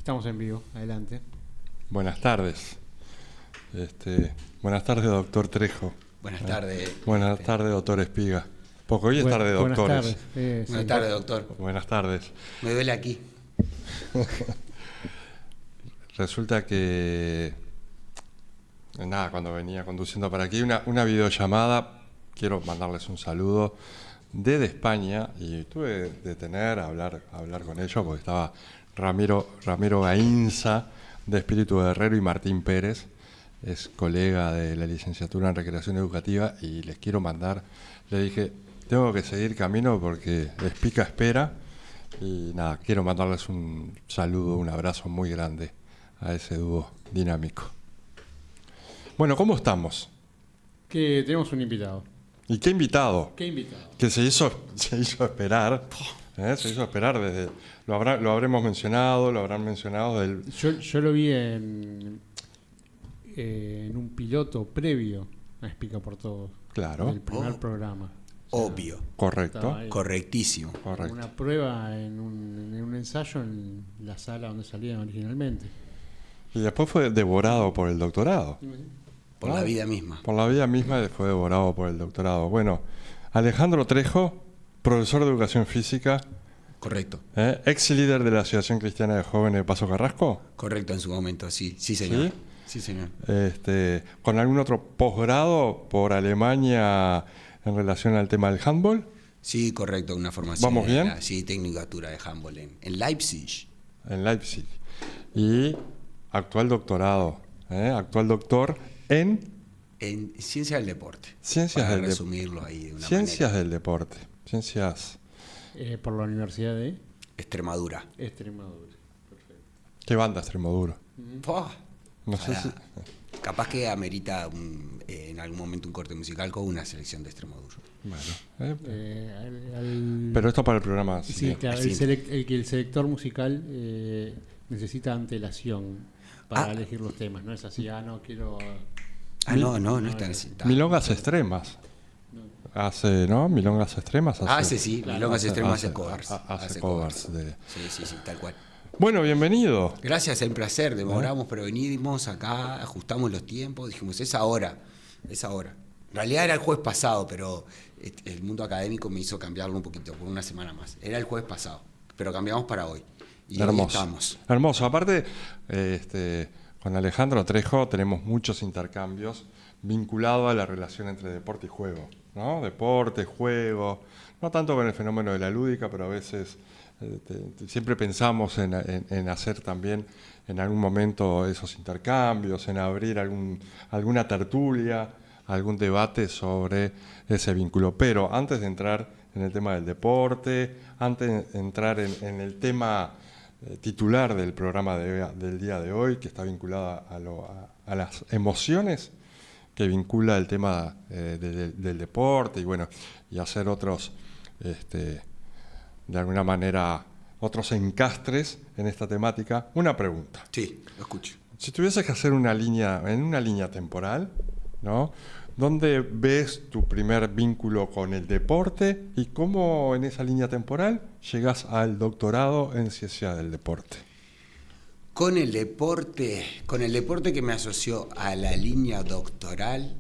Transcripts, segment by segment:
Estamos en vivo, adelante. Buenas tardes. Buenas tardes, doctor Trejo. Buenas tardes. Buenas tardes, doctor Espiga. Porque hoy es tarde de doctores. Buenas tardes, doctor. Buenas tardes. Me duele aquí. Resulta que, cuando venía conduciendo para aquí, una videollamada, quiero mandarles un saludo desde España, y tuve de hablar con ellos, porque estaba Ramiro Gainza, de Espíritu Guerrero, y Martín Pérez, es colega de la licenciatura en Recreación Educativa, y les quiero mandar, le dije, tengo que seguir camino porque Espiga espera, y quiero mandarles un saludo, un abrazo muy grande a ese dúo dinámico. Bueno, ¿cómo estamos? Que tenemos un invitado. ¿Y qué invitado? ¿Qué invitado? Que se hizo esperar. Se hizo esperar desde... Lo habrán mencionado del... Yo lo vi en un piloto previo a Espiga por Todos. Claro. El primer programa. Obvio. Correcto. Correctísimo. Correcto. Una prueba en un ensayo en la sala donde salían originalmente. Y después fue devorado por el doctorado. Por la vida misma. Por la vida misma fue devorado por el doctorado. Bueno, Alejandro Trejo, profesor de Educación Física. Correcto. Ex líder de la Asociación Cristiana de Jóvenes de Paso Carrasco. Correcto, en su momento, sí. Sí, señor. ¿Sí? Sí, señor. ¿Con algún otro posgrado por Alemania en relación al tema del handball? Sí, correcto, una formación. ¿Vamos bien? Sí, tecnicatura de handball en Leipzig. En Leipzig. Y actual doctorado, actual doctor en Ciencias del Deporte. Ciencias del resumirlo ahí de una Ciencias manera. del Deporte. Ciencias. Por la Universidad de Extremadura. Extremadura. Perfecto. ¿Qué banda Extremadura? No sé si... Capaz que amerita en algún momento un corte musical con una selección de Extremadura. Bueno, Pero pero esto para el programa. Sí, claro, el selector musical necesita antelación para elegir los temas. No es así, no quiero... No está necesitado. Milongas extremas. Hace, ¿no? Milongas extremas. Sí. Claro, Milongas extremas hace covers. Hace covers. Sí, tal cual. Bueno, bienvenido. Gracias, es un placer. Demoramos, pero venimos acá, ajustamos los tiempos, dijimos, es ahora. En realidad era el jueves pasado, pero el mundo académico me hizo cambiarlo un poquito, por una semana más. Era el jueves pasado, pero cambiamos para hoy. Y hermoso. Hoy estamos. Hermoso. Aparte, con Alejandro Trejo tenemos muchos intercambios vinculados a la relación entre deporte y juego, ¿no? Deporte, juego, no tanto con el fenómeno de la lúdica, pero a veces siempre pensamos en hacer también en algún momento esos intercambios, en abrir alguna tertulia, algún debate sobre ese vínculo. Pero antes de entrar en el tema del deporte, antes de entrar en el tema titular del programa del día de hoy, que está vinculada a las emociones, que vincula el tema del deporte y hacer otros, de alguna manera, otros encastres en esta temática. Una pregunta. Sí, lo escucho. Si tuvieses que hacer en una línea temporal, ¿no? ¿Dónde ves tu primer vínculo con el deporte y cómo en esa línea temporal llegas al doctorado en Ciencias del Deporte? Con el deporte que me asoció a la línea doctoral,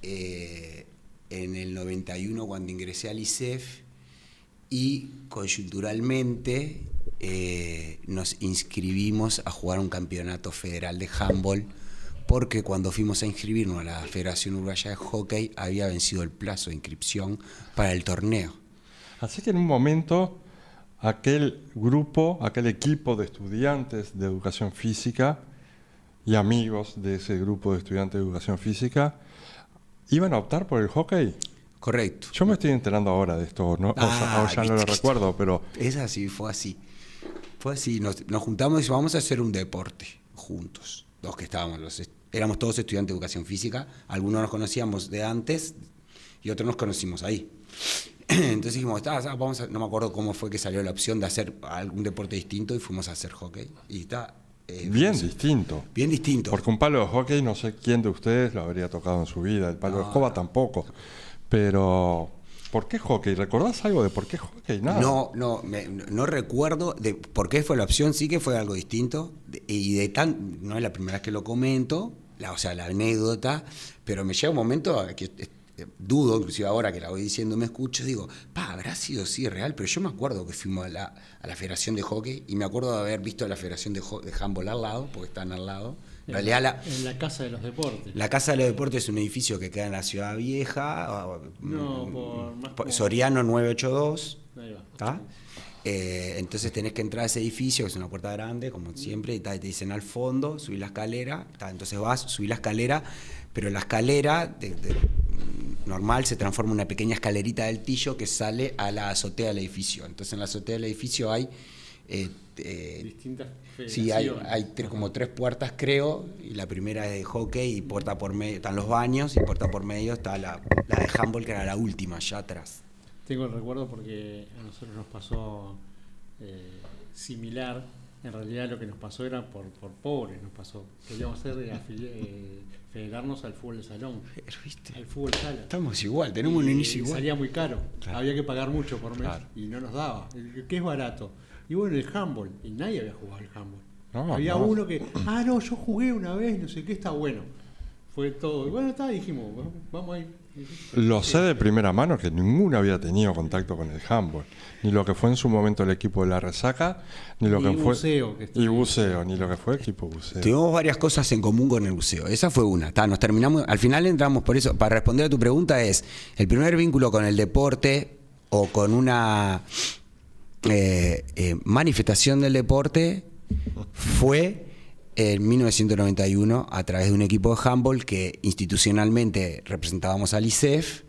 en el 91 cuando ingresé al ISEF, y coyunturalmente nos inscribimos a jugar un campeonato federal de handball, porque cuando fuimos a inscribirnos a la Federación Uruguaya de Hockey había vencido el plazo de inscripción para el torneo. Así que en un momento aquel equipo de estudiantes de educación física y amigos de ese grupo de estudiantes de educación física iban a optar por el hockey. Correcto. Yo me estoy enterando ahora de esto, ¿no? Ya no lo recuerdo, pero... Es así, fue así. Nos juntamos y dijimos, vamos a hacer un deporte juntos. Los que éramos todos estudiantes de educación física, algunos nos conocíamos de antes y otros nos conocimos ahí. Entonces dijimos, no me acuerdo cómo fue que salió la opción de hacer algún deporte distinto y fuimos a hacer hockey. Y bien distinto. Bien distinto. Porque un palo de hockey, no sé quién de ustedes lo habría tocado en su vida, el palo de escoba tampoco. Pero ¿Por qué hockey? ¿Recordás algo de por qué hockey? Nada. No recuerdo de por qué fue la opción, sí que fue algo distinto. No es la primera vez que lo comento, la anécdota, pero me llega un momento que dudo, inclusive ahora que la voy diciendo, me escucho, digo, habrá sido sí real, pero yo me acuerdo que fuimos a la Federación de Hockey y me acuerdo de haber visto a la Federación de Handball al lado, porque están al lado. En la Casa de los Deportes. La Casa de los Deportes es un edificio que queda en la Ciudad Vieja, Soriano 982. Ahí va. ¿Tá? Entonces tenés que entrar a ese edificio, que es una puerta grande, como siempre, y te dicen al fondo, subir la escalera, entonces vas, subir la escalera, pero la escalera normal se transforma en una pequeña escalerita del Tillo que sale a la azotea del edificio. Entonces en la azotea del edificio hay distintas hay como 3 puertas, creo, y la primera es de hockey, y puerta por medio están los baños, y puerta por medio está la de handball, que era la última, allá atrás. Tengo el recuerdo porque a nosotros nos pasó similar. En realidad lo que nos pasó era por pobres, nos pasó. Queríamos federarnos al fútbol de salón. Pero, ¿viste? Al fútbol sala. Estamos igual, tenemos un inicio igual. Salía muy caro, claro. Había que pagar mucho por mes, Claro. y no nos daba. ¿Qué es barato? Y bueno, el handball, y nadie había jugado al handball. Había uno que, yo jugué una vez, no sé qué, está bueno. Fue todo. Y bueno, dijimos, vamos ahí. Lo sé de primera mano que ninguno había tenido contacto con el handball. Ni lo que fue en su momento el equipo de la Resaca, ni lo que fue. Buceo, ni lo que fue el equipo buceo. Tuvimos varias cosas en común con el buceo. Esa fue una. Nos terminamos. Al final entramos por eso. Para responder a tu pregunta, es el primer vínculo con el deporte o con una manifestación del deporte fue en 1991 a través de un equipo de handball que institucionalmente representábamos al ISEF,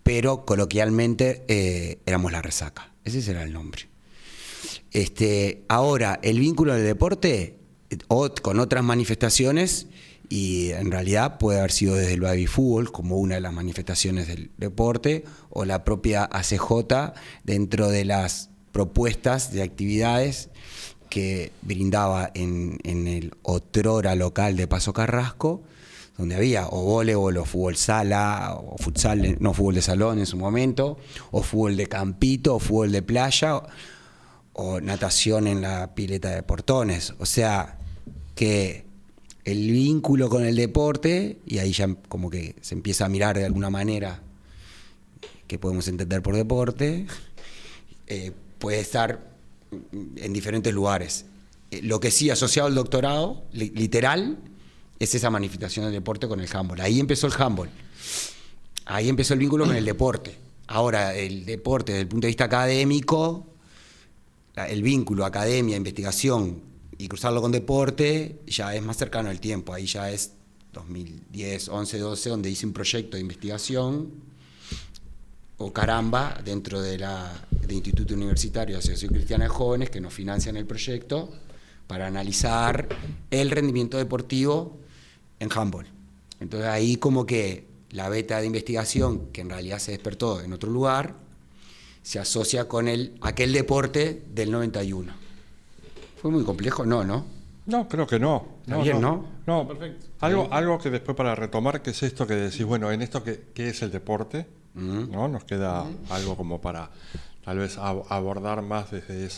pero coloquialmente éramos la Resaca. Ese era el nombre. Ahora, el vínculo del deporte con otras manifestaciones, y en realidad puede haber sido desde el baby fútbol como una de las manifestaciones del deporte, o la propia ACJ dentro de las propuestas de actividades que brindaba en el otrora local de Paso Carrasco, donde había o voleibol o fútbol sala, o futsal, no, fútbol de salón en su momento, o fútbol de campito, o fútbol de playa, o natación en la pileta de Portones. O sea, que el vínculo con el deporte, y ahí ya como que se empieza a mirar de alguna manera que podemos entender por deporte, puede estar en diferentes lugares. Lo que sí, asociado al doctorado, literal, es esa manifestación del deporte con el handball. Ahí empezó el handball. Ahí empezó el vínculo con el deporte. Ahora, el deporte, desde el punto de vista académico, el vínculo academia, investigación y cruzarlo con deporte, ya es más cercano al tiempo. Ahí ya es 2010, 11, 12, donde hice un proyecto de investigación, o caramba, dentro del Instituto Universitario de Asociación Cristiana de Jóvenes, que nos financian el proyecto para analizar el rendimiento deportivo en handball. Entonces ahí como que la beta de investigación, que en realidad se despertó en otro lugar, se asocia con aquel deporte del 91. ¿Fue muy complejo? No. No, creo que no. ¿Está bien, no? No, perfecto. Algo que después, para retomar, que es esto que decís, bueno, en esto ¿qué es el deporte? ¿No? Nos queda algo como para tal vez abordar más desde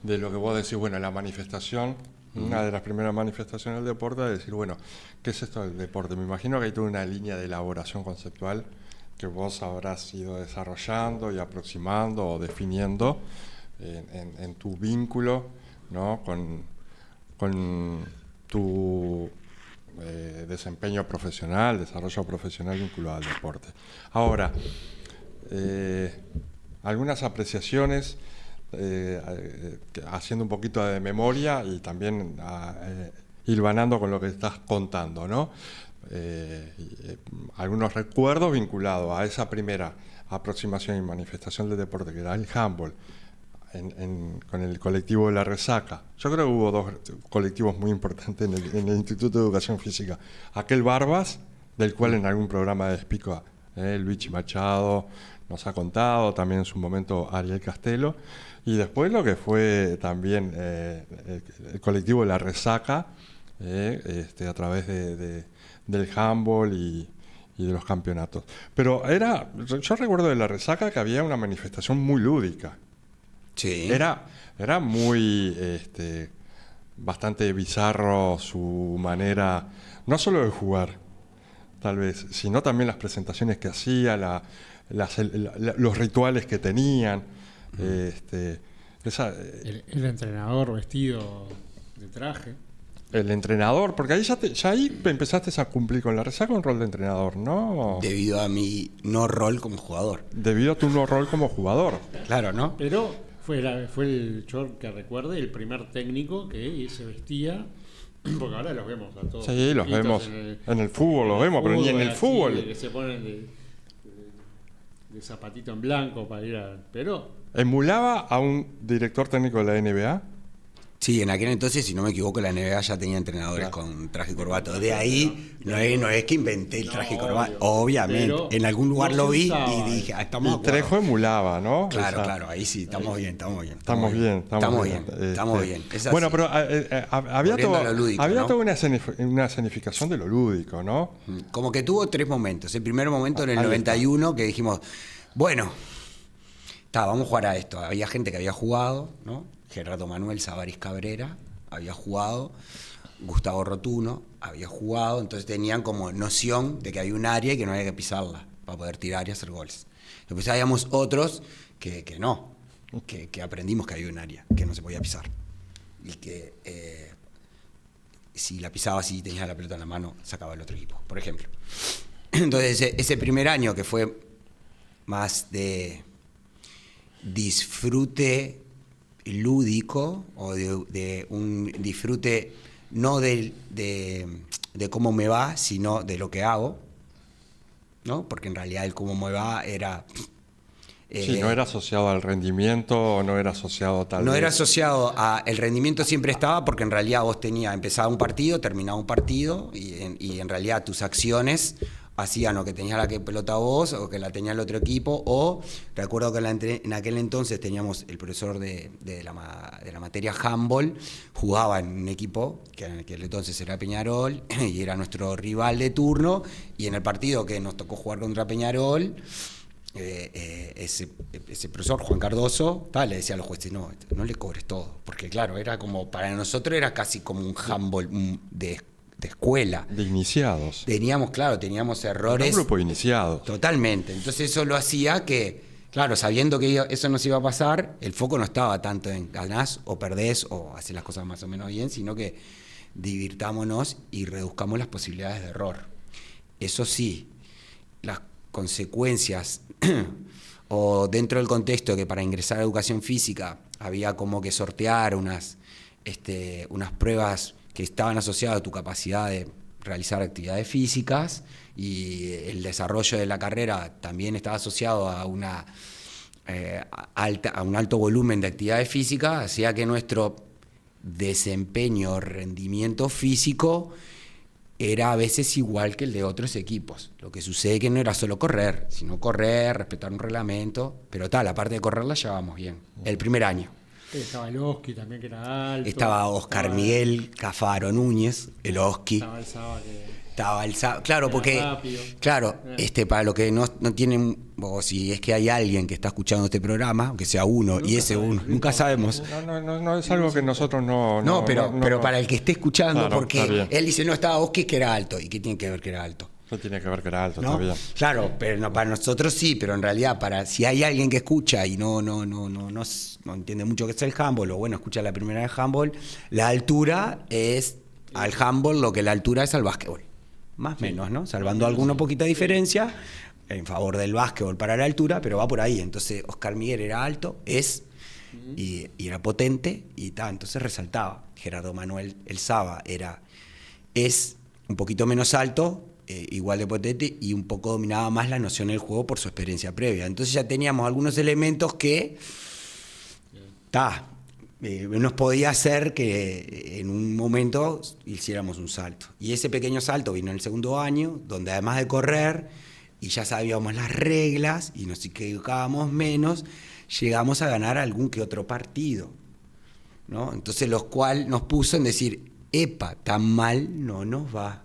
de lo que vos decís, bueno, la manifestación, una de las primeras manifestaciones del deporte, es decir, bueno, ¿qué es esto del deporte? Me imagino que hay toda una línea de elaboración conceptual que vos habrás ido desarrollando y aproximando o definiendo en tu vínculo, ¿no? con tu desempeño profesional, desarrollo profesional vinculado al deporte. Ahora, algunas apreciaciones, haciendo un poquito de memoria y también hilvanando con lo que estás contando, ¿no? Algunos recuerdos vinculados a esa primera aproximación y manifestación del deporte, que era el handball, con el colectivo de la Resaca. Yo creo que hubo 2 colectivos muy importantes en el Instituto de Educación Física. Aquel Barbas, del cual en algún programa de Despico Luigi Machado nos ha contado, también en su momento Ariel Castelo, y después lo que fue también el colectivo de la Resaca, a través del handball y y de los campeonatos. Pero yo recuerdo de la resaca que había una manifestación muy lúdica. Sí. Era muy, bastante bizarro su manera, no solo de jugar, tal vez, sino también las presentaciones que hacía, los rituales que tenían. El entrenador vestido de traje. El entrenador, porque ahí ya ahí empezaste a cumplir con la resaca un rol de entrenador, ¿no? Debido a mi no rol como jugador. Debido a tu no rol como jugador. Claro, ¿no? Pero fue el yo que recuerde el primer técnico que se vestía, porque ahora los vemos a todos. Sí, los vemos en el fútbol, los vemos, pero ni en el fútbol. Que se ponen de zapatito en blanco para ir pero ¿Emulaba a un director técnico de la NBA? Sí, en aquel entonces, si no me equivoco, la NBA ya tenía entrenadores con traje y corbata. De ahí, no es que inventé el traje y corbata. Obviamente, en algún lugar lo vi y dije, estamos de acuerdo. Trejo emulaba, ¿no? Claro, ahí sí, estamos bien. Estamos bien. Bueno, pero había toda una escenificación de lo lúdico, ¿no? Como que tuvo 3 momentos. El primer momento en el 91 que dijimos, bueno, vamos a jugar a esto. Había gente que había jugado, ¿no? Gerardo Manuel Savaris Cabrera había jugado, Gustavo Rotuno había jugado, entonces tenían como noción de que había un área y que no había que pisarla para poder tirar y hacer goles. Después habíamos otros que no, que aprendimos que había un área, que no se podía pisar. Y que si la pisabas y tenías la pelota en la mano, sacaba el otro equipo, por ejemplo. Entonces ese primer año que fue más de disfrute lúdico o de un disfrute no de cómo me va, sino de lo que hago, ¿no? Porque en realidad el cómo me va era... sí, no era asociado al rendimiento, no era asociado tal vez... No era asociado a... El rendimiento siempre estaba porque en realidad vos empezaba un partido, terminaba un partido y en realidad tus acciones hacían o que tenías la pelota vos o que la tenía el otro equipo, o recuerdo que en aquel entonces teníamos el profesor de la materia handball, jugaba en un equipo que en aquel entonces era Peñarol y era nuestro rival de turno, y en el partido que nos tocó jugar contra Peñarol, ese profesor Juan Cardoso le decía a los jueces, no le cobres todo, porque claro, era como, para nosotros era casi como un handball de escuela. De iniciados. Teníamos errores. Un grupo de iniciados. Totalmente. Entonces eso lo hacía que, claro, sabiendo que eso nos iba a pasar, el foco no estaba tanto en ganás o perdés o hacer las cosas más o menos bien, sino que divirtámonos y reduzcamos las posibilidades de error. Eso sí, las consecuencias o dentro del contexto que para ingresar a educación física había como que sortear unas pruebas que estaban asociadas a tu capacidad de realizar actividades físicas, y el desarrollo de la carrera también estaba asociado a un alto volumen de actividades físicas, hacía que nuestro desempeño, rendimiento físico era a veces igual que el de otros equipos. Lo que sucede que no era solo correr, sino respetar un reglamento, pero la parte de correr la llevábamos bien, el primer año. Estaba el Oski también, que era alto. Estaba Oscar Miguel Cafaro Núñez, el Oski. Estaba el Saba. Claro, porque... Rápido. Claro, para lo que no tienen... O si es que hay alguien que está escuchando este programa, aunque sea uno, y ese uno, nunca sabemos. No es algo que nosotros no... pero para el que esté escuchando, claro, porque él dice, no, estaba Oski que era alto. ¿Y qué tiene que ver que era alto? No tiene que ver que era alto, ¿no? Está bien. Claro, pero no, para nosotros sí, pero en realidad si hay alguien que escucha y no entiende mucho qué es el handball, o bueno, escucha la primera de handball, la altura es al handball lo que la altura es al básquetbol. Más o menos, ¿no? Salvando alguna poquita diferencia en favor del básquetbol para la altura, pero va por ahí. Entonces Oscar Miguel era alto, y era potente, y entonces resaltaba. Gerardo Manuel El Saba es un poquito menos alto, igual de potente, y un poco dominaba más la noción del juego por su experiencia previa. Entonces ya teníamos algunos elementos que nos podía hacer que en un momento hiciéramos un salto. Y ese pequeño salto vino en el segundo año, donde además de correr, y ya sabíamos las reglas, y nos equivocábamos menos, llegamos a ganar algún que otro partido, ¿no? Entonces los cuales nos puso en decir, tan mal no nos va.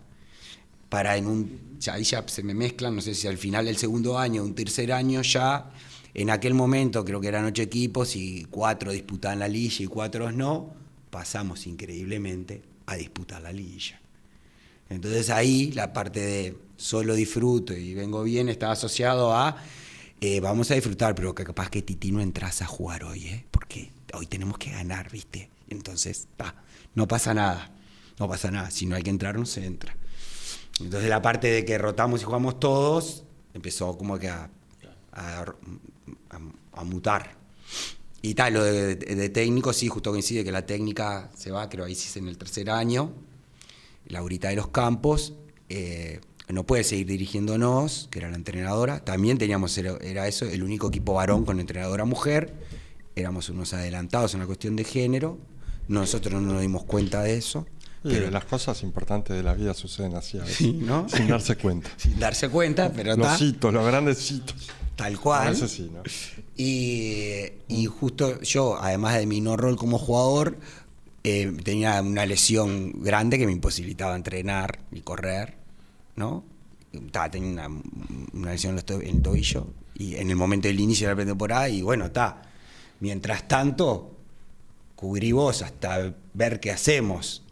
Para en un ahí ya se me mezclan, no sé si al final del segundo año, un tercer año ya, en aquel momento creo que eran 8 equipos y 4 disputaban la liguilla y 4 no, pasamos increíblemente a disputar la liguilla. Entonces ahí la parte de solo disfruto y vengo bien estaba asociado a vamos a disfrutar, pero que capaz que Titi no entras a jugar hoy, porque hoy tenemos que ganar, ¿viste? Entonces, no pasa nada, si no hay que entrar no se entra. Entonces la parte de que rotamos y jugamos todos empezó como que a mutar. Y tal, lo de técnico sí, justo coincide que la técnica se va, creo ahí sí es en el tercer año. Laurita de los Campos no puede seguir dirigiéndonos, que era la entrenadora. También teníamos, era eso, el único equipo varón con entrenadora mujer. Éramos unos adelantados en la cuestión de género. Nosotros no nos dimos cuenta de eso. Pero las cosas importantes de la vida suceden así a veces, sí, ¿no? Sin darse cuenta. Sin darse cuenta, pero los hitos, los grandes hitos. Tal cual. A veces sí, ¿no? Y justo yo, además de mi no rol como jugador, tenía una lesión grande que me imposibilitaba entrenar y correr, ¿no? Tenía una lesión en el tobillo y en el momento del inicio de la pretemporada y bueno, mientras tanto cubrí vos hasta ver qué hacemos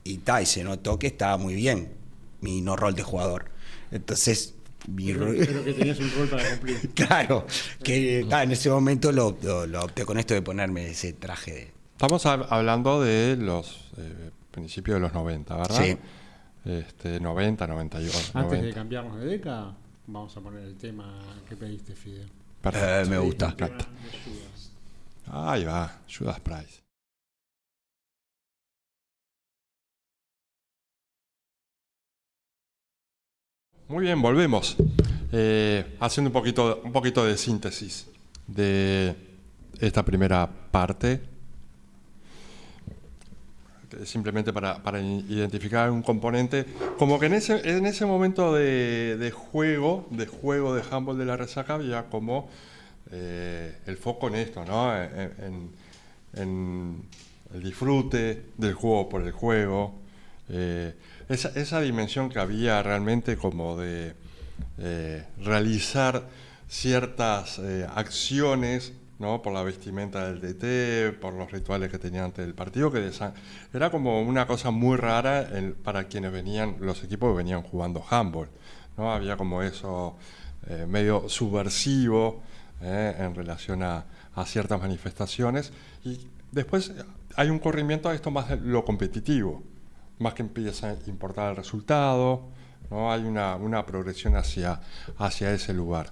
y se notó que estaba muy bien mi no rol de jugador. Entonces pero que tenías un rol para cumplir. Claro, que en ese momento lo opté con esto de ponerme ese traje de... Estamos hablando de los principios de los 90, ¿verdad? Sí. 90, 98. Antes 90. de cambiarnos de década, vamos a poner el tema que pediste, Fidel. Me gusta. El tema de Judas. Ahí va, Judas Priest. Muy bien, volvemos. Haciendo un poquito de síntesis de esta primera parte. Simplemente para identificar un componente. Como que en ese momento de juego de handball de la Resaca había como el foco en esto, ¿no? En el disfrute del juego por el juego. Esa dimensión que había realmente como de realizar ciertas acciones, ¿no? Por la vestimenta del DT, por los rituales que tenían antes del partido, que era como una cosa muy rara para quienes los equipos que venían jugando handball, ¿no? Había como eso medio subversivo en relación a ciertas manifestaciones, y después hay un corrimiento a esto más de lo competitivo, más que empieza a importar el resultado, ¿no? Hay una progresión hacia ese lugar.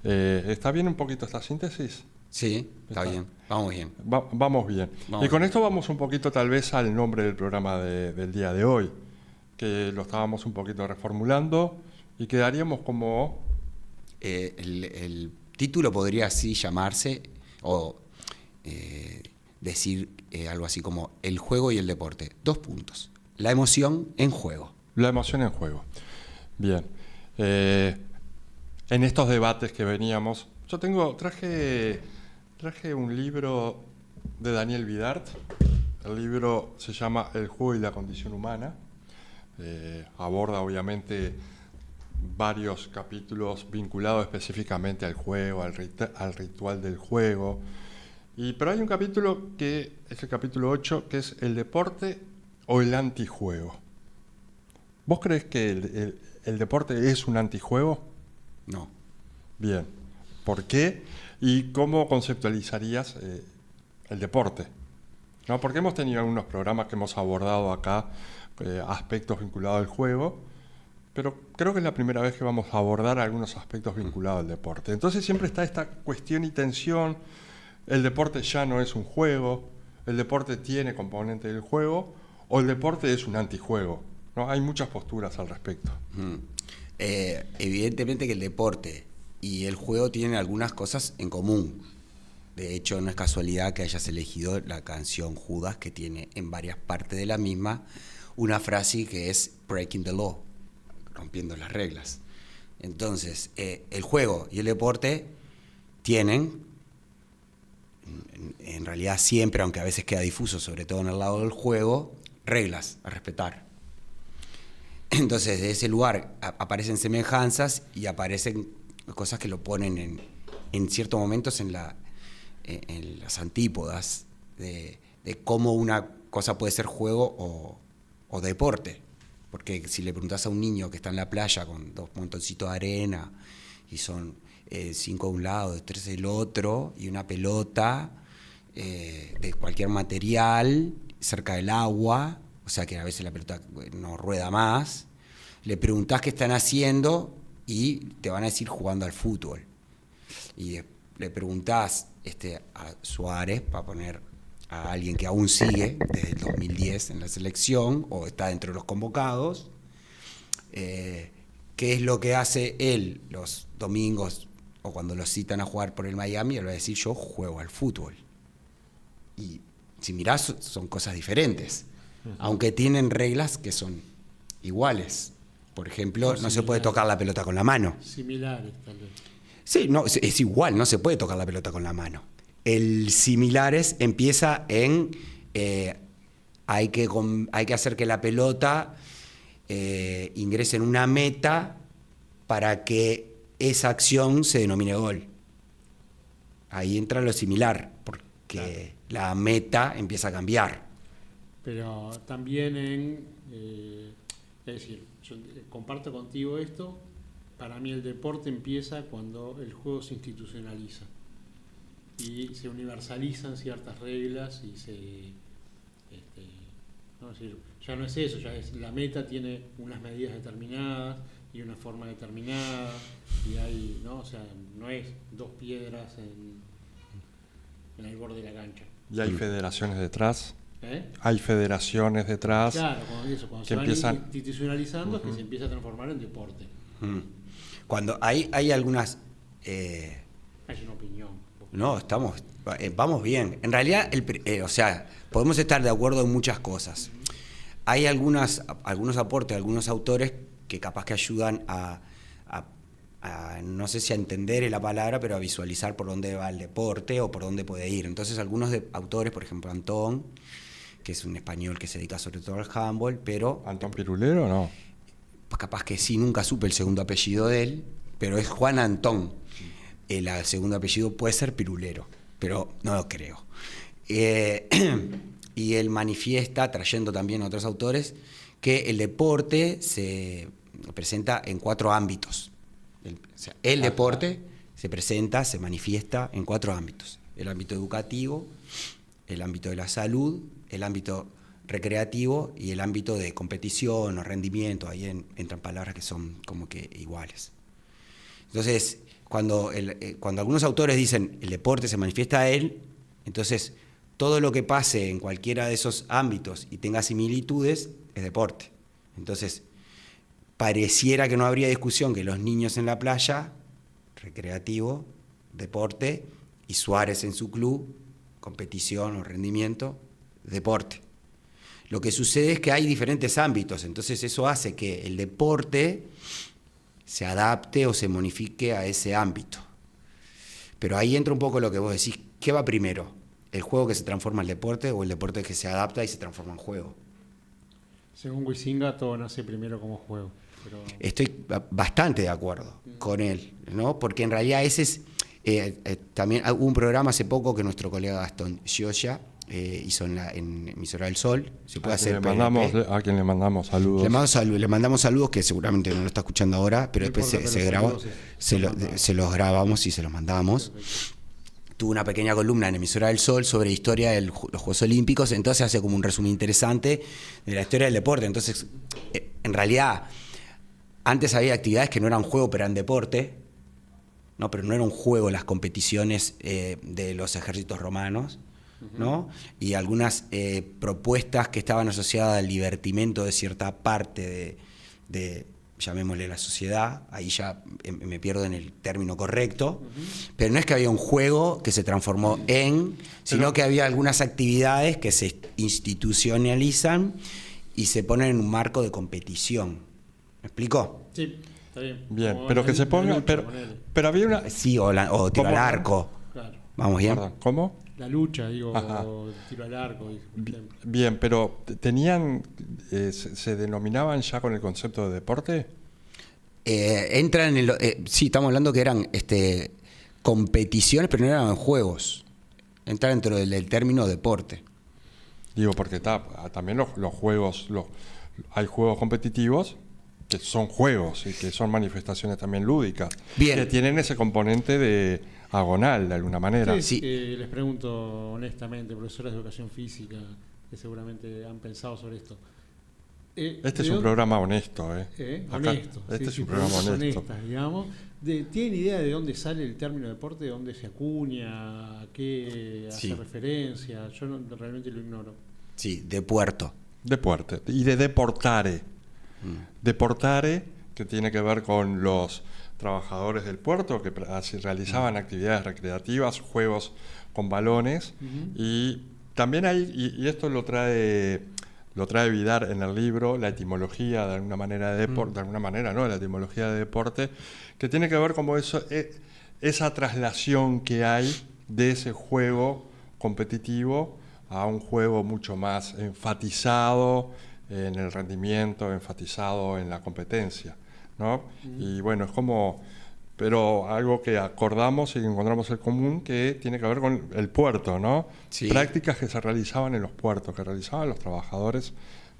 ¿Está bien un poquito esta síntesis? Sí, está bien, vamos bien. Vamos bien. Y con esto vamos un poquito tal vez al nombre del programa del día de hoy, que lo estábamos un poquito reformulando y quedaríamos como... El título podría así llamarse, o decir algo así como el juego y el deporte. 2 puntos. La emoción en juego. La emoción en juego. Bien. En estos debates que veníamos, yo traje un libro de Daniel Vidart. El libro se llama El juego y la condición humana. Aborda obviamente varios capítulos vinculados específicamente al juego, al ritual del juego. Pero hay un capítulo que es el capítulo 8, que es el deporte o el antijuego. ¿Vos crees que el deporte es un antijuego? No. Bien. ¿Por qué? ¿Y cómo conceptualizarías el deporte? ¿No? Porque hemos tenido algunos programas que hemos abordado acá aspectos vinculados al juego, pero creo que es la primera vez que vamos a abordar algunos aspectos vinculados al deporte. Entonces siempre está esta cuestión y tensión. El deporte ya no es un juego, el deporte tiene componente del juego, o el deporte es un antijuego, ¿no? Hay muchas posturas al respecto. Evidentemente que el deporte y el juego tienen algunas cosas en común. De hecho, no es casualidad que hayas elegido la canción Judas, que tiene en varias partes de la misma una frase que es breaking the law, rompiendo las reglas. Entonces, el juego y el deporte tienen, en realidad siempre, aunque a veces queda difuso, sobre todo en el lado del juego, reglas a respetar. Entonces, de ese lugar aparecen semejanzas y aparecen cosas que lo ponen en ciertos momentos en las antípodas de cómo una cosa puede ser juego o deporte. Porque si le preguntás a un niño que está en la playa con 2 montoncitos de arena y son 5 de un lado, 3 del otro, y una pelota de cualquier material cerca del agua, o sea que a veces la pelota no rueda más, le preguntás qué están haciendo y te van a decir jugando al fútbol. Y le preguntás a Suárez, para poner a alguien que aún sigue desde el 2010 en la selección o está dentro de los convocados, qué es lo que hace él los domingos o cuando lo citan a jugar por el Miami, él va a decir: yo juego al fútbol. Y si mirás, son cosas diferentes, aunque tienen reglas que son iguales. Por ejemplo, no se puede tocar la pelota con la mano. Similares, tal vez. Sí, no, es igual, no se puede tocar la pelota con la mano. El similares empieza en hay que hacer que la pelota ingrese en una meta para que esa acción se denomine gol. Ahí entra lo similar, porque la meta empieza a cambiar. Pero también es decir, yo comparto contigo esto. Para mí el deporte empieza cuando el juego se institucionaliza y se universalizan ciertas reglas y ¿no? Es decir, ya no es eso, ya es la meta tiene unas medidas determinadas y una forma determinada y hay, ¿no? O sea, no es 2 piedras en el borde de la cancha. ¿Y hay federaciones detrás? ¿Eh? Hay federaciones detrás. Claro, cuando se van institucionalizando es que se empieza a transformar en deporte. Cuando hay algunas... Hay una opinión. No, vamos bien. En realidad, o sea, podemos estar de acuerdo en muchas cosas. Hay algunos aportes, algunos autores que capaz que ayudan a no sé si a entender la palabra, pero a visualizar por dónde va el deporte o por dónde puede ir. Entonces, algunos autores, por ejemplo, Antón, que es un español que se dedica sobre todo al handball, pero... ¿Antón Pirulero o no? Pues capaz que sí, nunca supe el segundo apellido de él, pero es Juan Antón. El segundo apellido puede ser Pirulero, pero no lo creo. Y él manifiesta, trayendo también a otros autores, que el deporte se presenta en 4 ámbitos. El deporte se presenta, se manifiesta en 4 ámbitos. El ámbito educativo, el ámbito de la salud, el ámbito recreativo y el ámbito de competición o rendimiento. Ahí entran palabras que son como que iguales. Entonces, cuando algunos autores dicen el deporte se manifiesta a él, entonces todo lo que pase en cualquiera de esos ámbitos y tenga similitudes es deporte. Entonces, pareciera que no habría discusión que los niños en la playa, recreativo, deporte, y Suárez en su club, competición o rendimiento, deporte. Lo que sucede es que hay diferentes ámbitos, entonces eso hace que el deporte se adapte o se modifique a ese ámbito. Pero ahí entra un poco lo que vos decís, ¿qué va primero? ¿El juego que se transforma en deporte o el deporte que se adapta y se transforma en juego? Según Huizinga, todo nace primero como juego. Pero... Estoy bastante de acuerdo con él, ¿no? Porque en realidad ese es... también hubo un programa hace poco que nuestro colega Gastón Gioia hizo en Emisora del Sol. Se puede hacer a quien le mandamos saludos. Le mandamos saludos, que seguramente no lo está escuchando ahora, pero después se graba, se los grabamos y se los mandamos. Tuvo una pequeña columna en Emisora del Sol sobre historia de los Juegos Olímpicos, entonces hace como un resumen interesante de la historia del deporte. Entonces, en realidad, antes había actividades que no eran juego, pero eran deporte, ¿no? Pero no era un juego las competiciones de los ejércitos romanos, ¿no? Y algunas propuestas que estaban asociadas al divertimento de cierta parte de llamémosle la sociedad, ahí ya me pierdo en el término correcto, pero no es que había un juego que se transformó sino que había algunas actividades que se institucionalizan y se ponen en un marco de competición. ¿Me explico? Sí, está bien. Bien, pero que se ponga... Pero había una... Sí, o tiro al arco. Claro. Vamos bien. Perdón, ¿cómo? La lucha, tiro al arco. Bien, pero tenían ¿se denominaban ya con el concepto de deporte? Entran en sí, estamos hablando que eran competiciones, pero no eran juegos. Entra dentro del término deporte. Digo, porque también los juegos, hay juegos competitivos que son juegos y que son manifestaciones también lúdicas, Bien. que tienen ese componente de agonal de alguna manera. Sí. Les pregunto honestamente, profesores de educación física, que seguramente han pensado sobre esto. Este es un programa honesto, Honesto. Este es un programa honesto. Honestas, digamos. ¿Tienen idea de dónde sale el término deporte, de dónde se acuña, a qué hace referencia? Yo realmente lo ignoro. Sí, de puerto. Deporte. Y de deportare. Deportare, que tiene que ver con los trabajadores del puerto que realizaban actividades recreativas, juegos con balones. Y también hay, y esto lo trae Vidar en el libro, la etimología de alguna manera de deporte, de alguna manera, ¿no? La etimología de deporte, que tiene que ver como esa traslación que hay de ese juego competitivo a un juego mucho más enfatizado en el rendimiento, enfatizado en la competencia, ¿no? Y bueno, es como, pero algo que acordamos y encontramos en común que tiene que ver con el puerto, ¿no? Sí. Prácticas que se realizaban en los puertos, que realizaban los trabajadores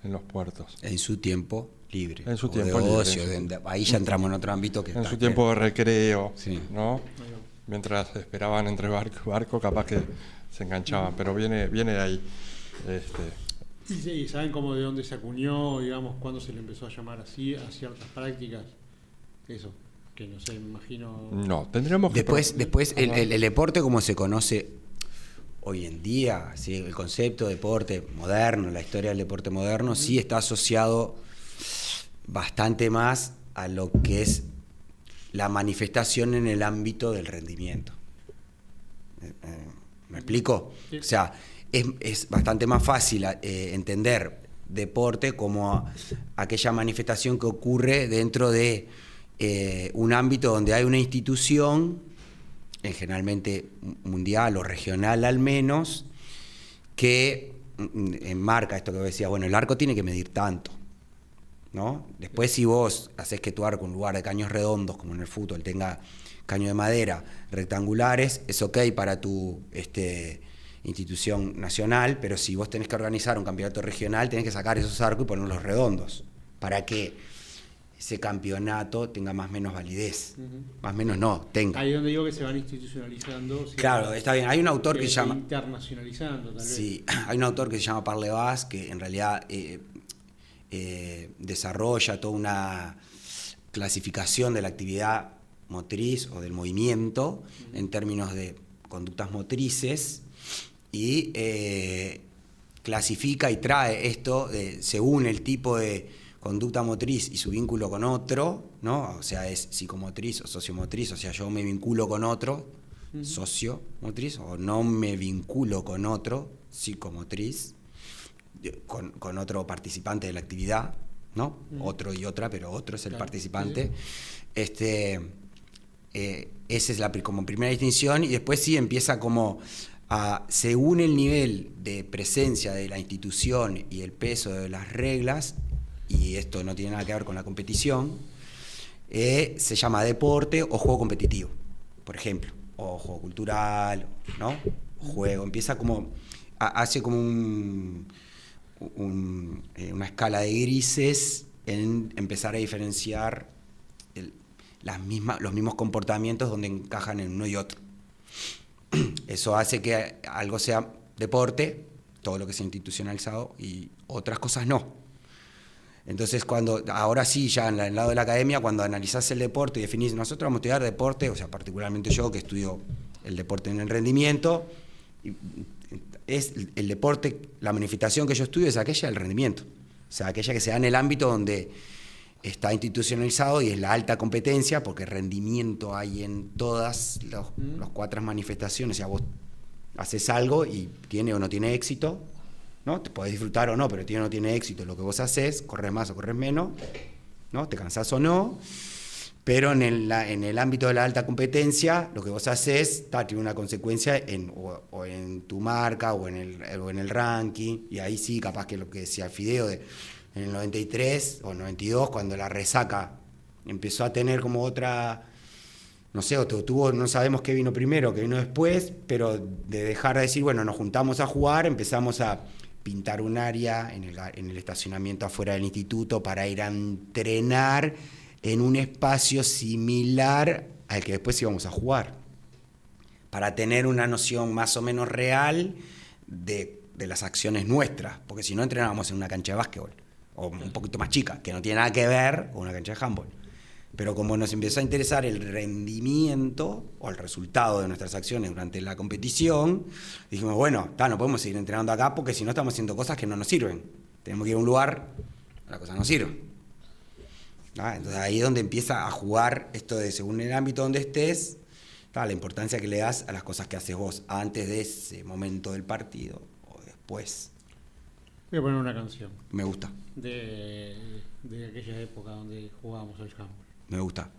en los puertos. En su tiempo libre. En su o tiempo de libre. ocio, ahí ya entramos en otro ámbito que En su tiempo de recreo, sí. ¿no? Mientras esperaban entre barco y barco, capaz que se enganchaban, pero viene de ahí. ¿Y saben cómo de dónde se acuñó, digamos, cuándo se le empezó a llamar así a ciertas prácticas? Eso, que no sé, me imagino... No, tendríamos que... Después el deporte como se conoce hoy en día, ¿sí? El concepto de deporte moderno, la historia del deporte moderno, sí está asociado bastante más a lo que es la manifestación en el ámbito del rendimiento. ¿Me explico? Sí. O sea, es bastante más fácil entender deporte como aquella manifestación que ocurre dentro de un ámbito donde hay una institución, generalmente mundial o regional al menos, que enmarca esto que vos decías, bueno, el arco tiene que medir tanto, ¿no? Después si vos haces que tu arco en lugar de caños redondos, como en el fútbol, tenga caños de madera rectangulares, es ok para tu institución nacional, pero si vos tenés que organizar un campeonato regional, tenés que sacar esos arcos y ponerlos redondos, para que ese campeonato tenga más o menos validez. Más o menos no, tenga. Ahí donde digo que se van institucionalizando. Claro, está bien. Hay un autor que se llama... Internacionalizando, tal vez. Sí, hay un autor que se llama Parlevas, que en realidad desarrolla toda una clasificación de la actividad motriz o del movimiento en términos de conductas motrices y clasifica y trae esto según el tipo de conducta motriz y su vínculo con otro, ¿no? O sea, es psicomotriz o sociomotriz, o sea, yo me vinculo con otro, sociomotriz, o no me vinculo con otro, psicomotriz, con otro participante de la actividad, ¿no? Otro y otra, pero otro es el participante. Esa es como primera distinción, y después sí empieza como según el nivel de presencia de la institución y el peso de las reglas, y esto no tiene nada que ver con la competición, se llama deporte o juego competitivo, por ejemplo, o juego cultural, ¿no? Juego, empieza como, hace como una escala de grises en empezar a diferenciar los mismos comportamientos donde encajan en uno y otro. Eso hace que algo sea deporte, todo lo que sea institucionalizado, y otras cosas no. Entonces, ahora sí, ya en el lado de la academia, cuando analizás el deporte y definís, nosotros vamos a estudiar deporte, o sea, particularmente yo que estudio el deporte en el rendimiento, es el deporte, la manifestación que yo estudio es aquella del rendimiento, o sea, aquella que se da en el ámbito donde está institucionalizado y es la alta competencia, porque rendimiento hay en todas las cuatro manifestaciones. O sea, vos haces algo y tiene o no tiene éxito, ¿no? Te podés disfrutar o no, pero tiene o no tiene éxito lo que vos haces, corres más o corres menos, ¿no? Te cansás o no, pero en el ámbito de la alta competencia, lo que vos haces tiene una consecuencia o en tu marca o en el ranking, y ahí sí, capaz que lo que decía Fideo de En el 93 o 92, cuando la resaca empezó a tener como otra, no sé, no sabemos qué vino primero, qué vino después, pero de dejar de decir, bueno, nos juntamos a jugar, empezamos a pintar un área en el estacionamiento afuera del instituto para ir a entrenar en un espacio similar al que después íbamos a jugar, para tener una noción más o menos real de las acciones nuestras, porque si no entrenábamos en una cancha de básquetbol, o un poquito más chica, que no tiene nada que ver con una cancha de handball. Pero como nos empezó a interesar el rendimiento o el resultado de nuestras acciones durante la competición, dijimos, bueno, no podemos seguir entrenando acá porque si no estamos haciendo cosas que no nos sirven. Tenemos que ir a un lugar, la cosa no sirve. Entonces ahí es donde empieza a jugar esto de según el ámbito donde estés, la importancia que le das a las cosas que haces vos antes de ese momento del partido o después. Voy a poner una canción. Me gusta. De aquella época donde jugábamos al handball. Me gusta.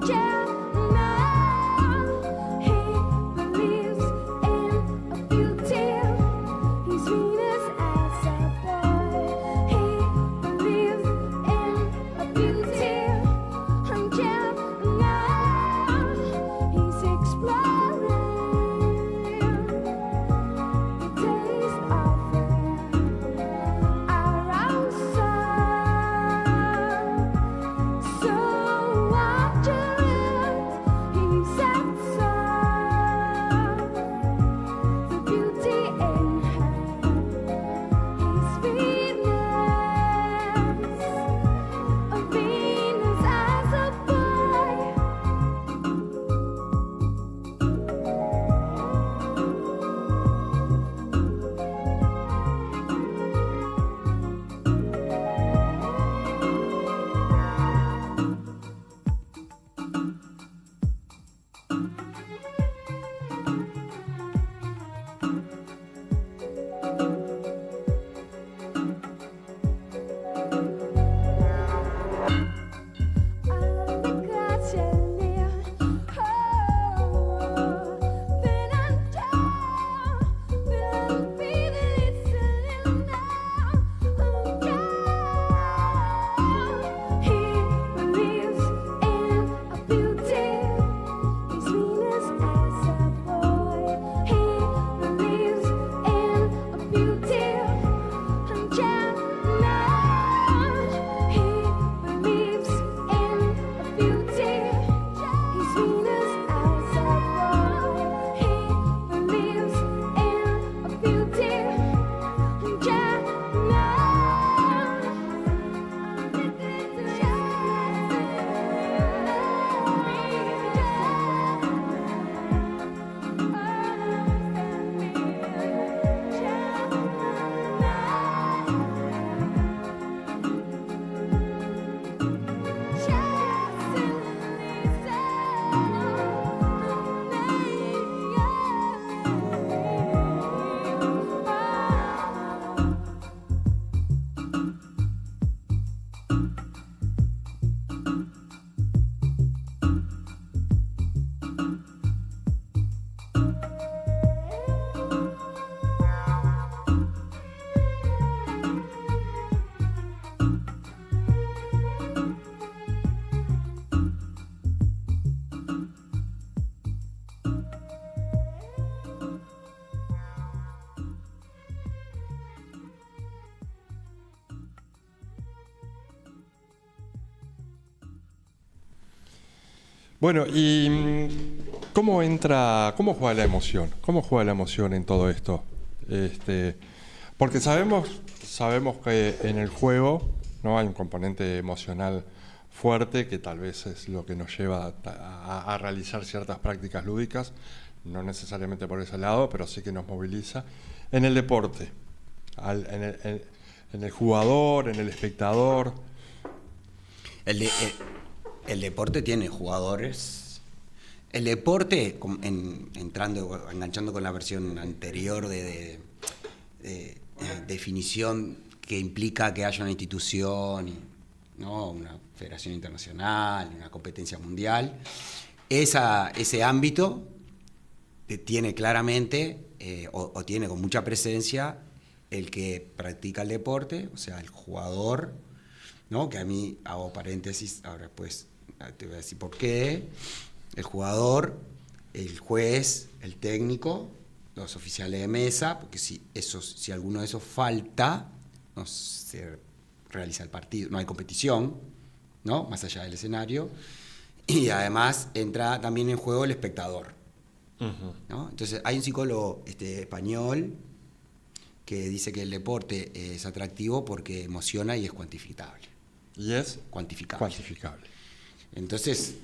Yeah. Bueno, y ¿cómo juega la emoción? ¿Cómo juega la emoción en todo esto? Porque sabemos que en el juego, ¿no?, hay un componente emocional fuerte que tal vez es lo que nos lleva a realizar ciertas prácticas lúdicas, no necesariamente por ese lado, pero sí que nos moviliza. En el deporte, en el jugador, en el espectador. El deporte tiene jugadores. El deporte, enganchando con la versión anterior de definición que implica que haya una institución, ¿no?, una federación internacional, una competencia mundial, ese ámbito tiene claramente o tiene con mucha presencia el que practica el deporte, o sea, el jugador, ¿no?, que a mí, hago paréntesis, ahora pues te voy a decir por qué, el jugador, el juez, el técnico, los oficiales de mesa, porque si alguno de esos falta, no se realiza el partido, no hay competición, ¿no?, más allá del escenario, y además entra también en juego el espectador, ¿no? Entonces hay un psicólogo español que dice que el deporte es atractivo porque emociona y es cuantificable. ¿Y es? Cuantificable. Entonces,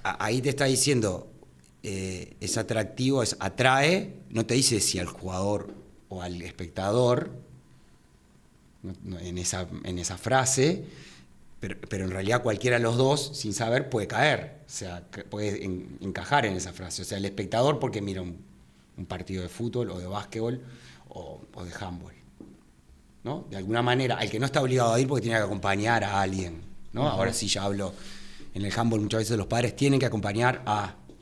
ahí te está diciendo, es atractivo, atrae, no te dice si al jugador o al espectador, en esa frase, pero en realidad cualquiera de los dos, sin saber, puede caer, o sea, puede encajar en esa frase. O sea, el espectador porque mira un partido de fútbol o de básquetbol o de handball, ¿no? De alguna manera, al que no está obligado a ir porque tiene que acompañar a alguien, ¿no? Uh-huh. Ahora sí ya hablo, en el handball muchas veces los padres tienen que acompañar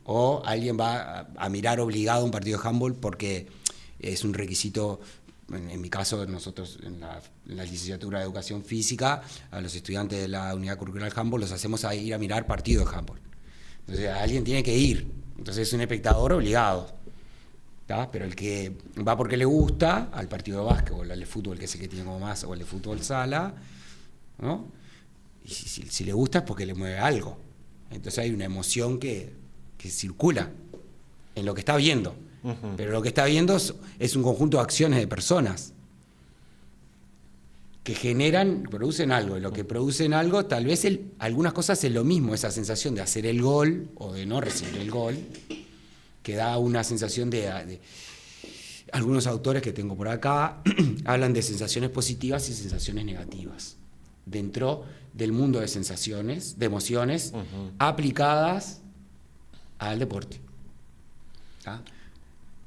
o alguien va a mirar obligado un partido de handball porque es un requisito. En mi caso, nosotros en la licenciatura de Educación Física, a los estudiantes de la unidad curricular handball los hacemos a ir a mirar partidos de handball. Entonces alguien tiene que ir, entonces es un espectador obligado, ¿tá? Pero el que va porque le gusta, al partido de básquetbol, al de fútbol, que es el que tiene como más, o al de fútbol sala, ¿no? Y si le gusta es porque le mueve algo. Entonces hay una emoción que circula en lo que está viendo. Uh-huh. Pero lo que está viendo es un conjunto de acciones de personas que producen algo. Y lo que producen algo, tal vez algunas cosas es lo mismo, esa sensación de hacer el gol o de no recibir el gol, que da una sensación de algunos autores que tengo por acá hablan de sensaciones positivas y sensaciones negativas dentro del mundo de sensaciones, de emociones, uh-huh, aplicadas al deporte, ¿tá?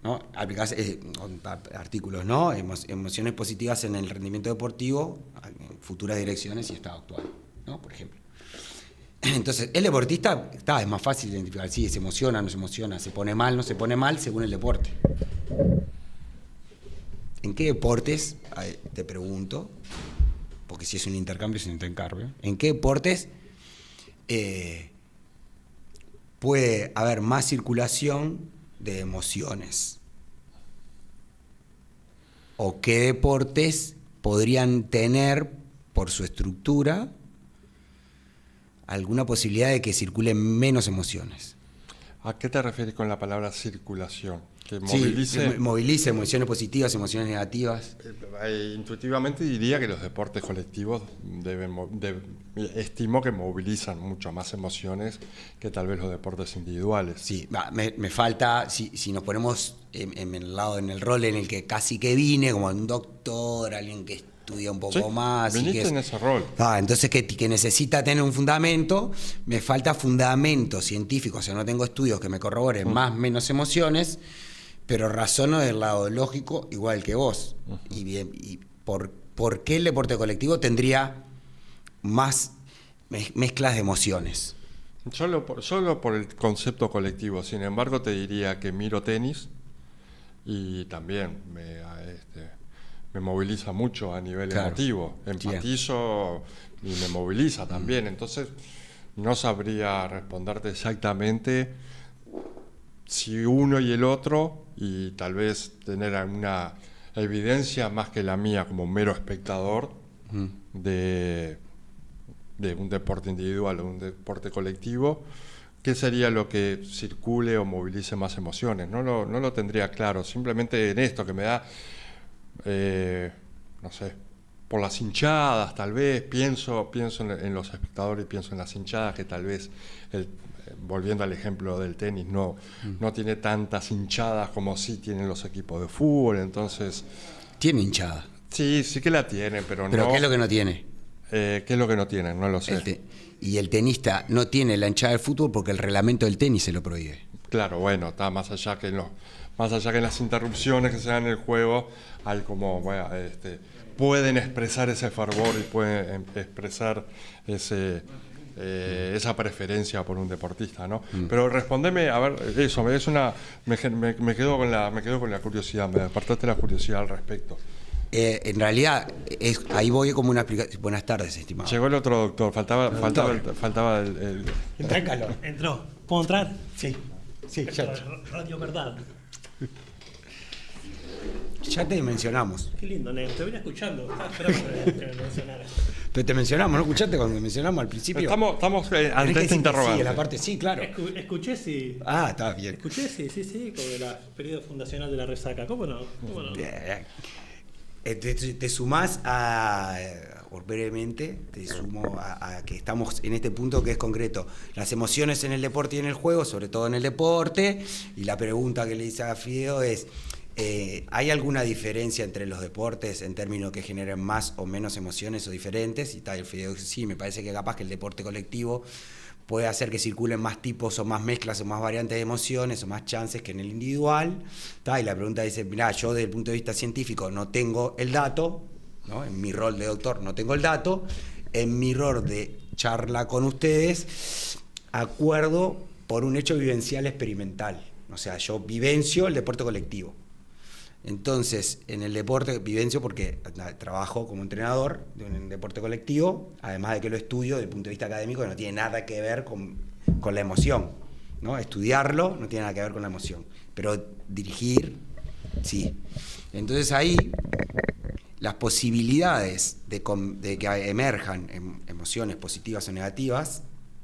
¿No? Aplicadas, artículos, ¿no? Emociones positivas en el rendimiento deportivo, en futuras direcciones y estado actual, ¿no? Por ejemplo. Entonces, el deportista es más fácil identificar si se emociona, no se emociona, se pone mal, no se pone mal, según el deporte. ¿En qué deportes, te pregunto, porque si es un intercambio, es un intercambio, ¿en qué deportes puede haber más circulación de emociones? ¿O qué deportes podrían tener, por su estructura, alguna posibilidad de que circulen menos emociones? ¿A qué te refieres con la palabra circulación? ¿Que movilice? Sí, movilice emociones positivas, emociones negativas. Intuitivamente diría que los deportes colectivos estimo que movilizan mucho más emociones que tal vez los deportes individuales. Sí, me falta, si nos ponemos en el rol en el que casi que vine, como un doctor, alguien que estudia un poco más. Viniste en ese rol. Entonces que necesita tener un fundamento, me falta fundamento científico, o sea, no tengo estudios que me corroboren más o menos emociones, pero razono del lado lógico igual que vos. Uh-huh. Y ¿por qué el deporte colectivo tendría más mezclas de emociones? Solo por el concepto colectivo. Sin embargo, te diría que miro tenis y también me moviliza mucho a nivel emotivo. Empatizo y me moviliza también. Entonces, no sabría responderte exactamente si uno y el otro, y tal vez tener alguna evidencia más que la mía como mero espectador de un deporte individual o un deporte colectivo, qué sería lo que circule o movilice más emociones. No lo tendría claro. Simplemente en esto que me da, no sé, por las hinchadas tal vez, pienso en los espectadores, pienso en las hinchadas que tal vez, volviendo al ejemplo del tenis, no tiene tantas hinchadas como sí tienen los equipos de fútbol, entonces... Tiene hinchada. Sí que la tiene, pero ¿Pero no... qué es lo que no tiene? ¿Qué es lo que no tienen? No lo sé. Y el tenista no tiene la hinchada del fútbol porque el reglamento del tenis se lo prohíbe. Claro, bueno, está más allá que en las interrupciones que se dan en el juego, hay como, bueno, pueden expresar ese fervor y pueden expresar esa preferencia por un deportista, ¿no? Pero respondeme, a ver, eso, me quedo con la curiosidad, me despertaste la curiosidad al respecto. En realidad, ahí voy como una explicación. Buenas tardes, estimado. Llegó el otro doctor, faltaba el... Entró en calor. Entró. ¿Puedo entrar? Sí, ya. Radio Verdad. Ya te mencionamos. Qué lindo, Neo. Te venía escuchando. Estaba esperando que me mencionaras. Pero te mencionamos, ¿no escuchaste cuando te mencionamos al principio? Estamos ante este interrogante. Sí, la parte sí, claro. Escuché sí. Ah, está bien. Escuché sí, con el periodo fundacional de la resaca. ¿Cómo no? Bien. Te sumás brevemente, te sumo a que estamos en este punto que es concreto. Las emociones en el deporte y en el juego, sobre todo en el deporte, y la pregunta que le hice a Fideo es, ¿hay alguna diferencia entre los deportes en términos que generen más o menos emociones o diferentes? Y tal, el Fideo dice, sí, me parece que capaz que el deporte colectivo puede hacer que circulen más tipos o más mezclas o más variantes de emociones o más chances que en el individual. Y la pregunta dice, mirá, yo desde el punto de vista científico no tengo el dato, ¿no? En mi rol de doctor no tengo el dato, en mi rol de charla con ustedes, acuerdo por un hecho vivencial experimental. O sea, yo vivencio el deporte colectivo. Entonces, en el deporte vivencio porque trabajo como entrenador de un deporte colectivo, además de que lo estudio desde el punto de vista académico, que no tiene nada que ver con la emoción, ¿no? Estudiarlo no tiene nada que ver con la emoción, pero dirigir, sí. Entonces ahí, las posibilidades de que emerjan emociones positivas o negativas,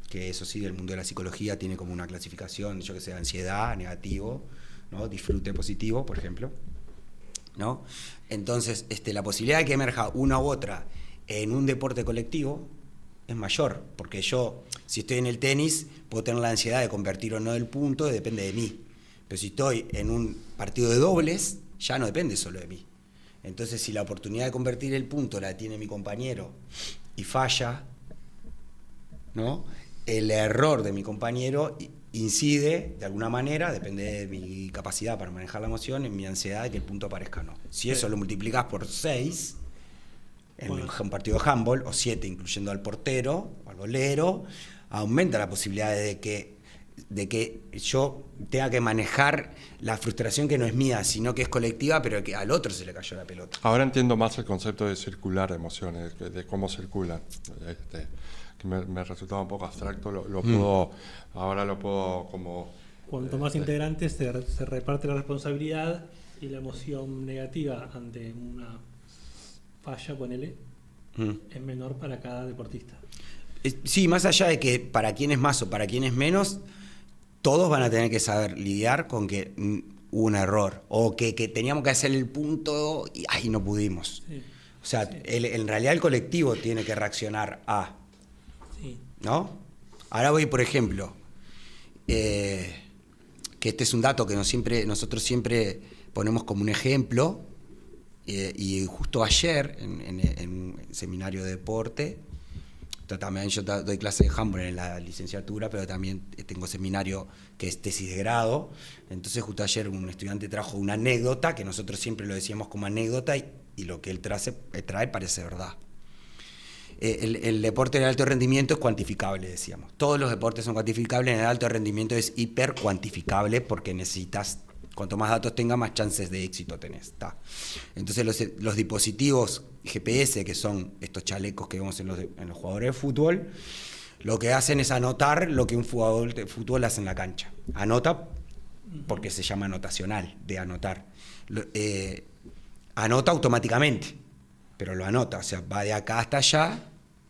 que eso sí, el mundo de la psicología tiene como una clasificación, yo que sé, ansiedad, negativo, ¿no? Disfrute positivo, por ejemplo, ¿no? Entonces, la posibilidad de que emerja una u otra en un deporte colectivo es mayor, porque yo, si estoy en el tenis, puedo tener la ansiedad de convertir o no el punto, depende de mí. Pero si estoy en un partido de dobles, ya no depende solo de mí. Entonces, si la oportunidad de convertir el punto la tiene mi compañero y falla, ¿no? El error de mi compañero incide de alguna manera, depende de mi capacidad para manejar la emoción, en mi ansiedad de que el punto aparezca o no. Si eso lo multiplicas por 6 en un partido de handball, o 7 incluyendo al portero o al golero, aumenta la posibilidad de que yo tenga que manejar la frustración que no es mía, sino que es colectiva, pero que al otro se le cayó la pelota. Ahora entiendo más el concepto de circular emociones, de cómo circulan. Que me resultaba un poco abstracto, ahora lo puedo como... Cuanto más integrantes se reparte la responsabilidad y la emoción negativa ante una falla, ponele, es menor para cada deportista. Sí, más allá de que para quién es más o para quién es menos, todos van a tener que saber lidiar con que hubo un error o que teníamos que hacer el punto y ahí no pudimos. Sí. O sea, sí. En realidad el colectivo tiene que reaccionar a... Sí. ¿No? Ahora voy, por ejemplo, que este es un dato que nosotros siempre ponemos como un ejemplo, y justo ayer en un seminario de deporte, también yo doy clase de handball en la licenciatura, pero también tengo seminario que es tesis de grado. Entonces justo ayer un estudiante trajo una anécdota, que nosotros siempre lo decíamos como anécdota, y lo que él trae parece verdad. El deporte de alto rendimiento es cuantificable, decíamos. Todos los deportes son cuantificables, en el alto rendimiento es hiper cuantificable porque necesitas, cuanto más datos tengas, más chances de éxito tenés. ¿Tá? Entonces los dispositivos GPS, que son estos chalecos que vemos en los jugadores de fútbol, lo que hacen es anotar lo que un jugador de fútbol hace en la cancha. Anota porque se llama anotacional, de anotar. Anota automáticamente, pero lo anota, o sea, va de acá hasta allá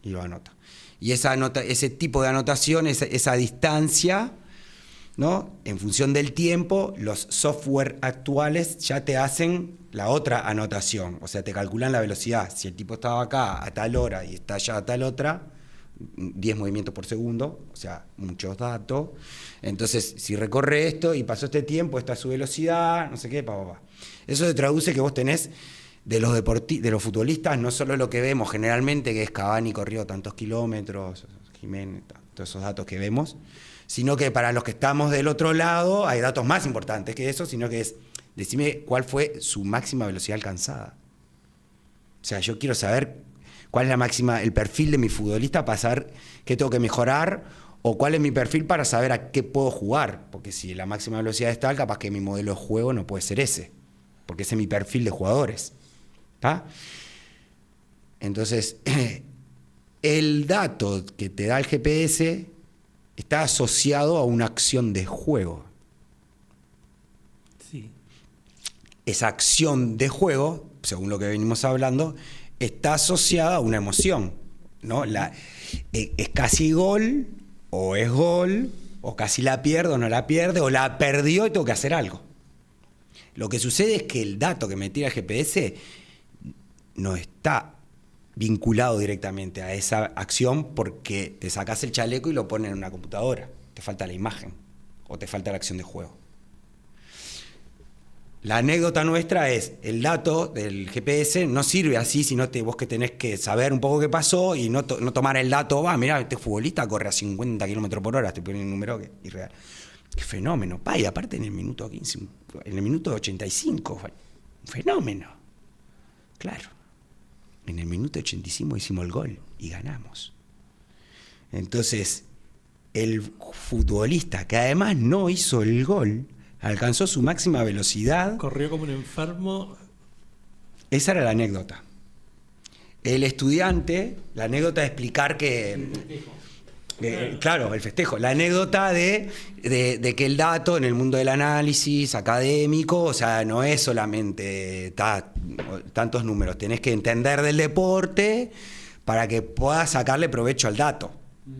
y lo anota. Y ese tipo de anotación, esa distancia, ¿no? En función del tiempo, los software actuales ya te hacen la otra anotación, o sea, te calculan la velocidad. Si el tipo estaba acá a tal hora y está allá a tal otra, 10 movimientos por segundo, o sea, muchos datos. Entonces, si recorre esto y pasó este tiempo, esta es su velocidad, no sé qué, Eso se traduce que vos tenés de los futbolistas, no solo lo que vemos generalmente, que es Cavani corrió tantos kilómetros, Jiménez, todos esos datos que vemos, sino que para los que estamos del otro lado hay datos más importantes que eso, sino que es, decime cuál fue su máxima velocidad alcanzada. O sea, yo quiero saber cuál es la máxima, el perfil de mi futbolista para saber qué tengo que mejorar, o cuál es mi perfil para saber a qué puedo jugar, porque si la máxima velocidad es tal, capaz que mi modelo de juego no puede ser ese, porque ese es mi perfil de jugadores. ¿Está? Entonces, el dato que te da el GPS está asociado a una acción de juego. Sí. Esa acción de juego, según lo que venimos hablando, está asociada a una emoción, ¿no? Es casi gol, o casi la pierdo o no la pierde, o la perdió y tengo que hacer algo. Lo que sucede es que el dato que me tira el GPS no está vinculado directamente a esa acción, porque te sacás el chaleco y lo pones en una computadora. Te falta la imagen o te falta la acción de juego. La anécdota nuestra es, el dato del GPS no sirve así, sino vos que tenés que saber un poco qué pasó y no tomar el dato, mirá, este futbolista corre a 50 km por hora, estoy poniendo un número que irreal. Qué fenómeno, y aparte en el minuto 15, en el minuto 85, un fenómeno. Claro, en el minuto 85 hicimos el gol y ganamos. Entonces, el futbolista que además no hizo el gol, alcanzó su máxima velocidad. Corrió como un enfermo. Esa era la anécdota. El estudiante, la anécdota de explicar que... claro, el festejo. La anécdota de que el dato en el mundo del análisis académico, o sea, no es solamente tantos números. Tenés que entender del deporte para que puedas sacarle provecho al dato.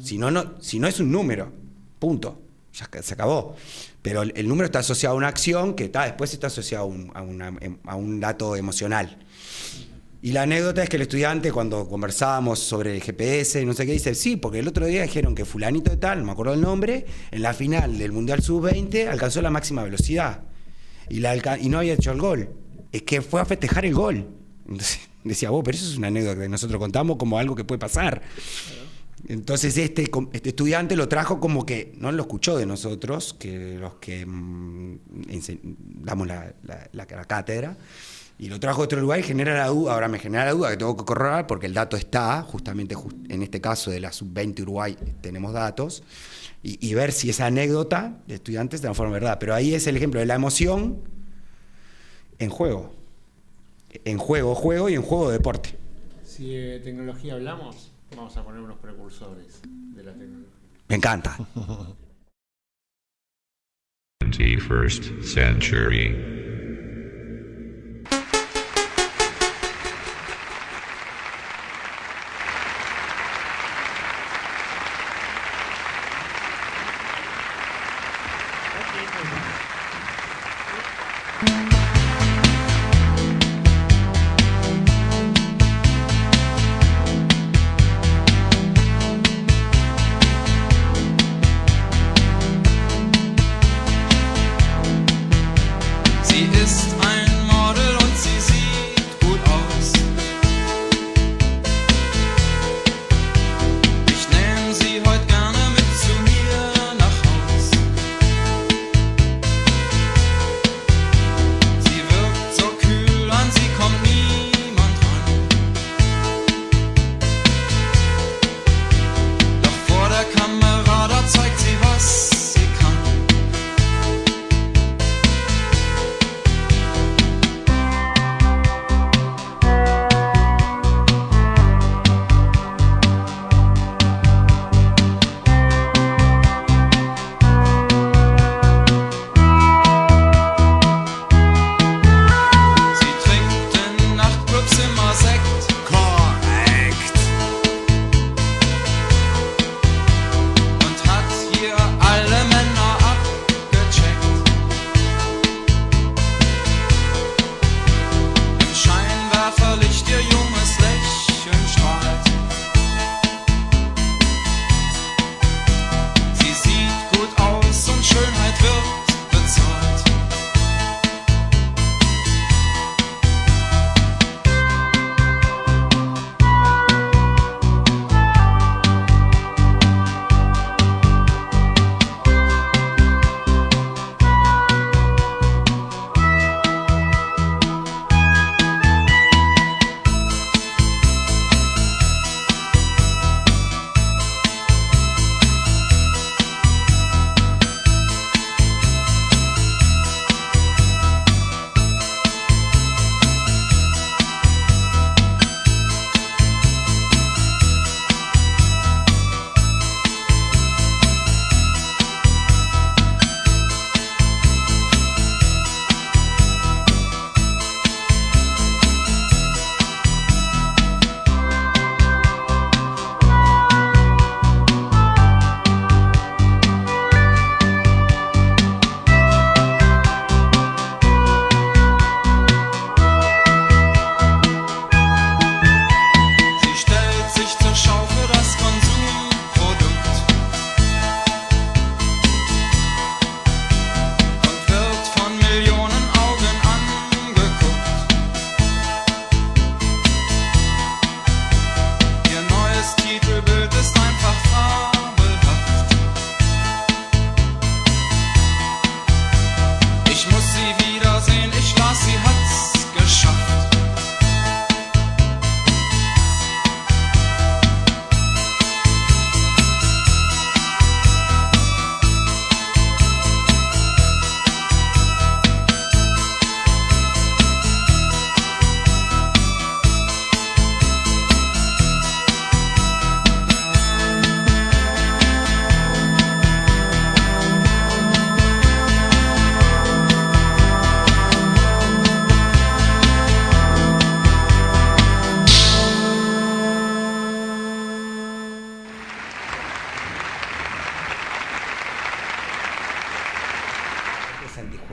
Si no es un número. Punto. Ya se acabó. Pero el número está asociado a una acción que después está asociado a un dato emocional. Y la anécdota es que el estudiante, cuando conversábamos sobre el GPS, no sé qué, dice, sí, porque el otro día dijeron que fulanito de tal, no me acuerdo el nombre, en la final del Mundial Sub-20 alcanzó la máxima velocidad y no había hecho el gol. Es que fue a festejar el gol. Entonces decía, pero eso es una anécdota que nosotros contamos como algo que puede pasar. Entonces este estudiante lo trajo como que no lo escuchó de nosotros, que los que damos la cátedra, y lo trajo de otro lugar y genera la duda. Ahora me genera la duda que tengo que corroborar porque el dato está, justamente en este caso de la Sub-20 Uruguay tenemos datos, y ver si esa anécdota de estudiantes se transforma en verdad. Pero ahí es el ejemplo de la emoción en juego. En juego y en juego de deporte. Si de tecnología hablamos, vamos a poner unos precursores de la tecnología. Me encanta. 21st century.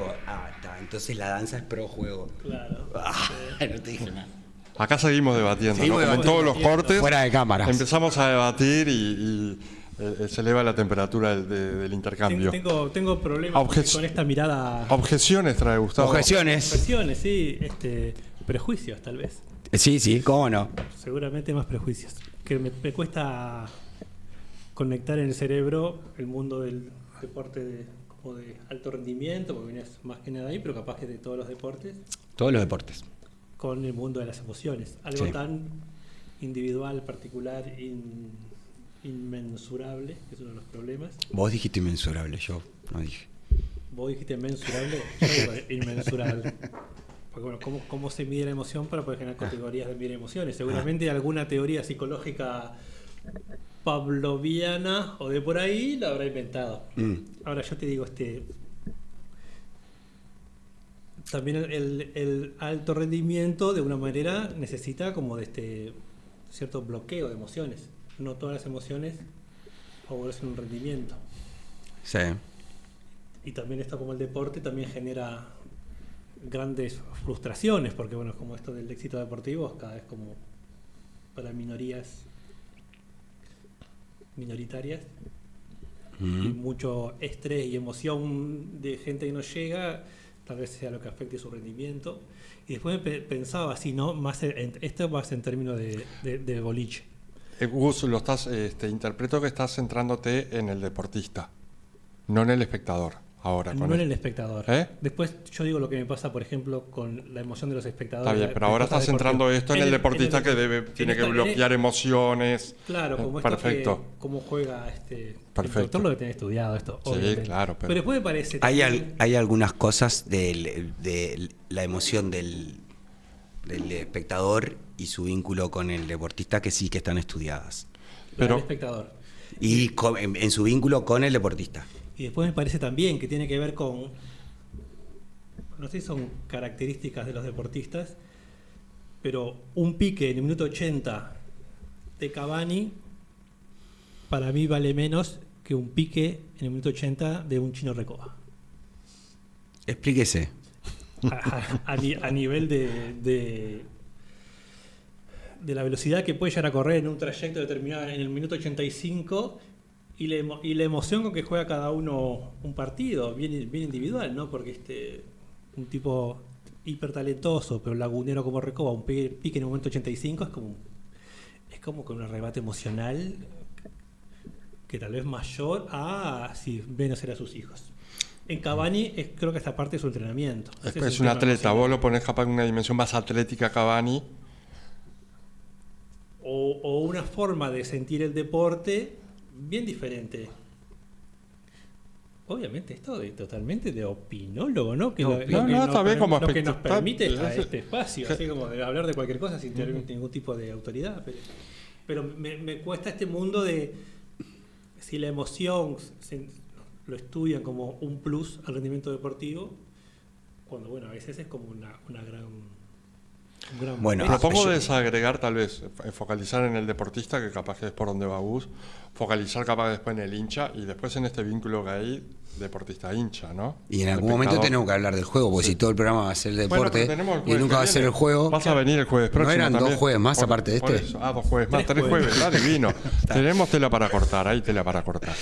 Está. Entonces la danza es pro juego. Claro. No te dije nada. Acá seguimos debatiendo, Seguimos ¿no? Como en todos los cortes. Fuera de cámaras. Empezamos a debatir y se eleva la temperatura del intercambio. Tengo problemas con esta mirada. Objeciones trae Gustavo. Objeciones. Presiones, sí. Prejuicios, tal vez. Sí, cómo no. Seguramente más prejuicios. Que me cuesta conectar en el cerebro el mundo del deporte como de alto rendimiento, porque vienes más que nada ahí, pero capaz que de todos los deportes, Todos los deportes. con el mundo de las emociones. Algo Sí. tan individual, particular, inmensurable, que es uno de los problemas. Vos dijiste inmensurable, yo no dije. Vos dijiste mensurable, yo digo inmensurable. Porque bueno, ¿cómo se mide la emoción para poder generar categorías de medir emociones? Seguramente alguna teoría psicológica pavloviana o de por ahí la habrá inventado. Ahora yo te digo, también el alto rendimiento de una manera necesita como de cierto bloqueo de emociones. No todas las emociones favorecen un rendimiento. Sí. Y también esto, como el deporte, también genera grandes frustraciones, porque bueno, como esto del éxito deportivo, cada vez como para minoritarias y mucho estrés y emoción de gente que no llega, tal vez sea lo que afecte su rendimiento. Y después pensaba así, ¿no? Esto más en términos de boliche. Gus, interpreto que estás centrándote en el deportista, no en el espectador. Ahora, No en el espectador. ¿Eh? Después yo digo lo que me pasa, por ejemplo, con la emoción de los espectadores. Está bien, pero ahora estás centrando esto en el deportista que tiene que bloquear emociones. Claro, como perfecto. cómo juega Perfecto. El doctor lo debe tener estudiado esto. Sí, obviamente. claro. Pero después me parece. Hay algunas cosas de la emoción del espectador y su vínculo con el deportista que sí que están estudiadas. Pero el espectador. Y en su vínculo con el deportista. Y después me parece también que tiene que ver con, no sé si son características de los deportistas, pero un pique en el minuto 80 de Cavani para mí vale menos que un pique en el minuto 80 de un Chino Recoba. Explíquese. A nivel de la velocidad que puede llegar a correr en un trayecto determinado en el minuto 85 y la emoción con que juega cada uno un partido, bien individual, ¿no? Porque un tipo hiper talentoso, pero lagunero como Recoba, un pique en el momento 85 es como con un arrebato emocional que tal vez mayor a si ven hacer a sus hijos. En Cavani creo que esta parte de su entrenamiento. Es un atleta, vos lo ponés capaz en una dimensión más atlética a Cavani. O una forma de sentir el deporte bien diferente. Obviamente esto totalmente de opinólogo, ¿no? Que está bien como lo que nos espectador. permite este espacio, así como de hablar de cualquier cosa sin tener ningún tipo de autoridad. Pero me cuesta este mundo de si la emoción lo estudian como un plus al rendimiento deportivo, cuando bueno, a veces es como una gran... Bueno, Propongo desagregar, tal vez, focalizar en el deportista, que capaz que es por donde va Gus, focalizar capaz después en el hincha y después en este vínculo que hay deportista-hincha, ¿no? Y en algún momento tenemos que hablar del juego, porque si todo el programa va a ser el deporte y nunca va a ser el juego. Vas a venir el jueves próximo. ¿No eran también? 2 jueves más aparte de este? 2 jueves más, 3 jueves, está divino. Tenemos tela para cortar, hay tela para cortar.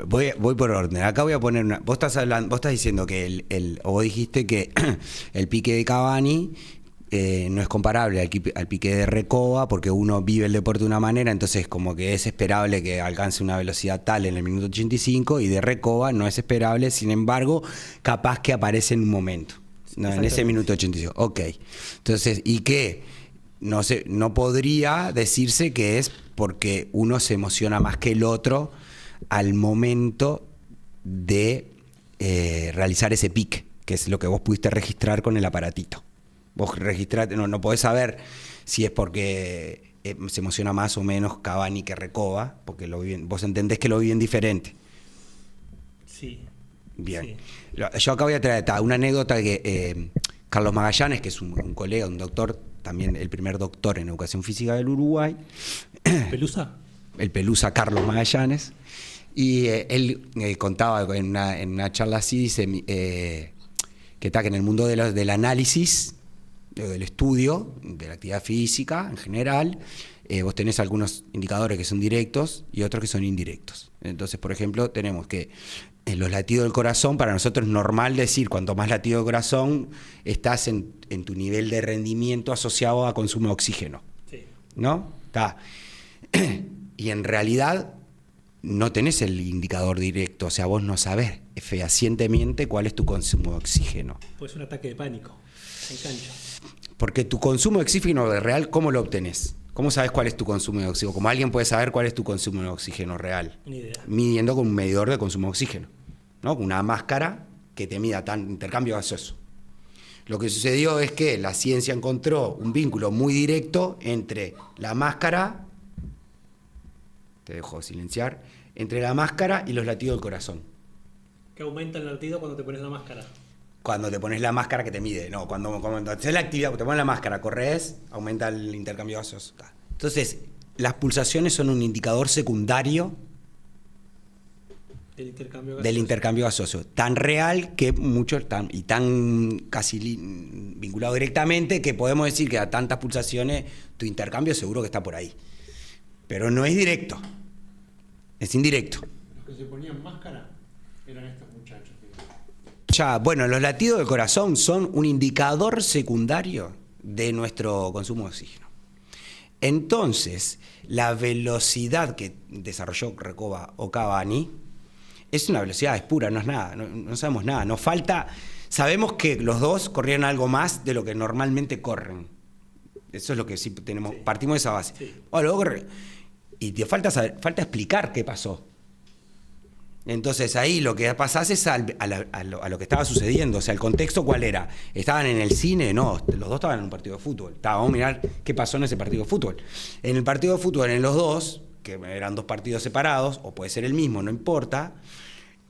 Voy por orden. Acá voy a poner una. Vos estás diciendo que o vos dijiste que el pique de Cavani no es comparable al pique de Recoba, porque uno vive el deporte de una manera, entonces como que es esperable que alcance una velocidad tal en el minuto 85, y de Recoba no es esperable, sin embargo, capaz que aparece en un momento, ¿no? En ese minuto 85. Ok. Entonces, y que no podría decirse que es porque uno se emociona más que el otro al momento de realizar ese pique, que es lo que vos pudiste registrar con el aparatito. Vos registrate, no podés saber si es porque se emociona más o menos Cavani que Recoba, porque vos entendés que lo viven diferente. Sí. Bien. Sí. Yo acá voy a traer una anécdota que Carlos Magallanes, que es un colega, un doctor, también el primer doctor en educación física del Uruguay. ¿Pelusa? El Pelusa Carlos Magallanes. Y él contaba en una charla así, dice... que está que en el mundo del análisis, del estudio, de la actividad física en general, vos tenés algunos indicadores que son directos y otros que son indirectos. Entonces, por ejemplo, tenemos que en los latidos del corazón, para nosotros es normal decir, cuanto más latido del corazón, estás en tu nivel de rendimiento asociado a consumo de oxígeno. Sí. ¿No? Está. Y en realidad no tenés el indicador directo, o sea, vos no sabés fehacientemente cuál es tu consumo de oxígeno. Pues un ataque de pánico en cancha. Porque tu consumo de oxígeno real, ¿cómo lo obtenés? ¿Cómo sabes cuál es tu consumo de oxígeno? ¿Cómo alguien puede saber cuál es tu consumo de oxígeno real? Ni idea. Midiendo con un medidor de consumo de oxígeno, ¿no? Con una máscara que te mida intercambio gaseoso. Lo que sucedió es que la ciencia encontró un vínculo muy directo entre la máscara, te dejo silenciar, entre la máscara y los latidos del corazón. Que aumenta el latido cuando te pones la máscara. Cuando te pones la máscara que te mide, no, cuando haces la actividad, te pones la máscara, corres, aumenta el intercambio gaseoso. Entonces, las pulsaciones son un indicador secundario Del intercambio gaseoso. del intercambio gaseoso, tan real que muchos y tan casi vinculado directamente que podemos decir que a tantas pulsaciones tu intercambio seguro que está por ahí. Pero no es directo, es indirecto. Los que se ponían máscara eran estos muchachos. Ya, bueno, los latidos del corazón son un indicador secundario de nuestro consumo de oxígeno. Entonces, la velocidad que desarrolló Recoba o Cavani es una velocidad, es pura, no es nada, no sabemos nada. Nos falta, sabemos que los dos corrían algo más de lo que normalmente corren. Eso es lo que sí tenemos, Sí. partimos de esa base. Sí. Bueno, luego y te falta explicar qué pasó. Entonces ahí lo que pasás es a lo que estaba sucediendo. O sea, el contexto ¿cuál era? ¿Estaban en el cine? No, los dos estaban en un partido de fútbol. Vamos a mirar qué pasó en ese partido de fútbol. En el partido de fútbol, en los dos, que eran dos partidos separados, o puede ser el mismo, no importa,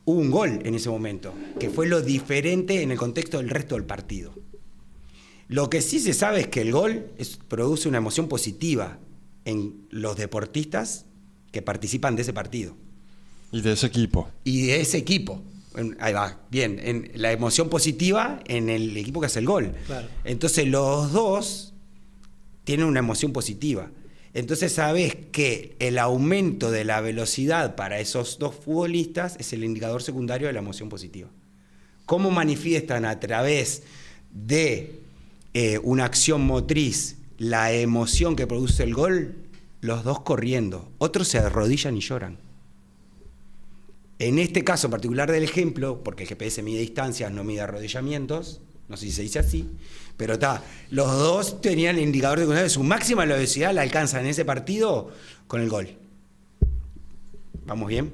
hubo un gol en ese momento, que fue lo diferente en el contexto del resto del partido. Lo que sí se sabe es que el gol produce una emoción positiva en los deportistas que participan de ese partido. Y de ese equipo. Y de ese equipo. Ahí va, bien. En la emoción positiva en el equipo que hace el gol. Claro. Entonces los dos tienen una emoción positiva. Entonces sabes que el aumento de la velocidad para esos dos futbolistas es el indicador secundario de la emoción positiva. ¿Cómo manifiestan a través de una acción motriz la emoción que produce el gol? Los dos corriendo. Otros se arrodillan y lloran. En este caso particular del ejemplo, porque el GPS mide distancias, no mide arrodillamientos, no sé si se dice así, pero los dos tenían el indicador de su máxima velocidad la alcanzan en ese partido con el gol. ¿Vamos bien?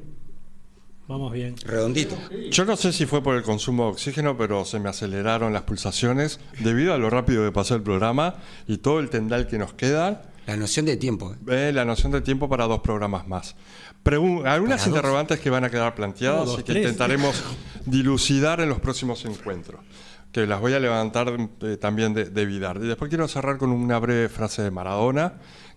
Vamos bien. Redondito. Yo no sé si fue por el consumo de oxígeno, pero se me aceleraron las pulsaciones debido a lo rápido que pasó el programa y todo el tendal que nos queda. La noción de tiempo. La noción de tiempo para 2 programas más. Algunas ¿Para interrogantes que van a quedar planteadas Dos, y que tres. intentaremos dilucidar en los próximos encuentros, que las voy a levantar también de Vidar. Y después quiero cerrar con una breve frase de Maradona,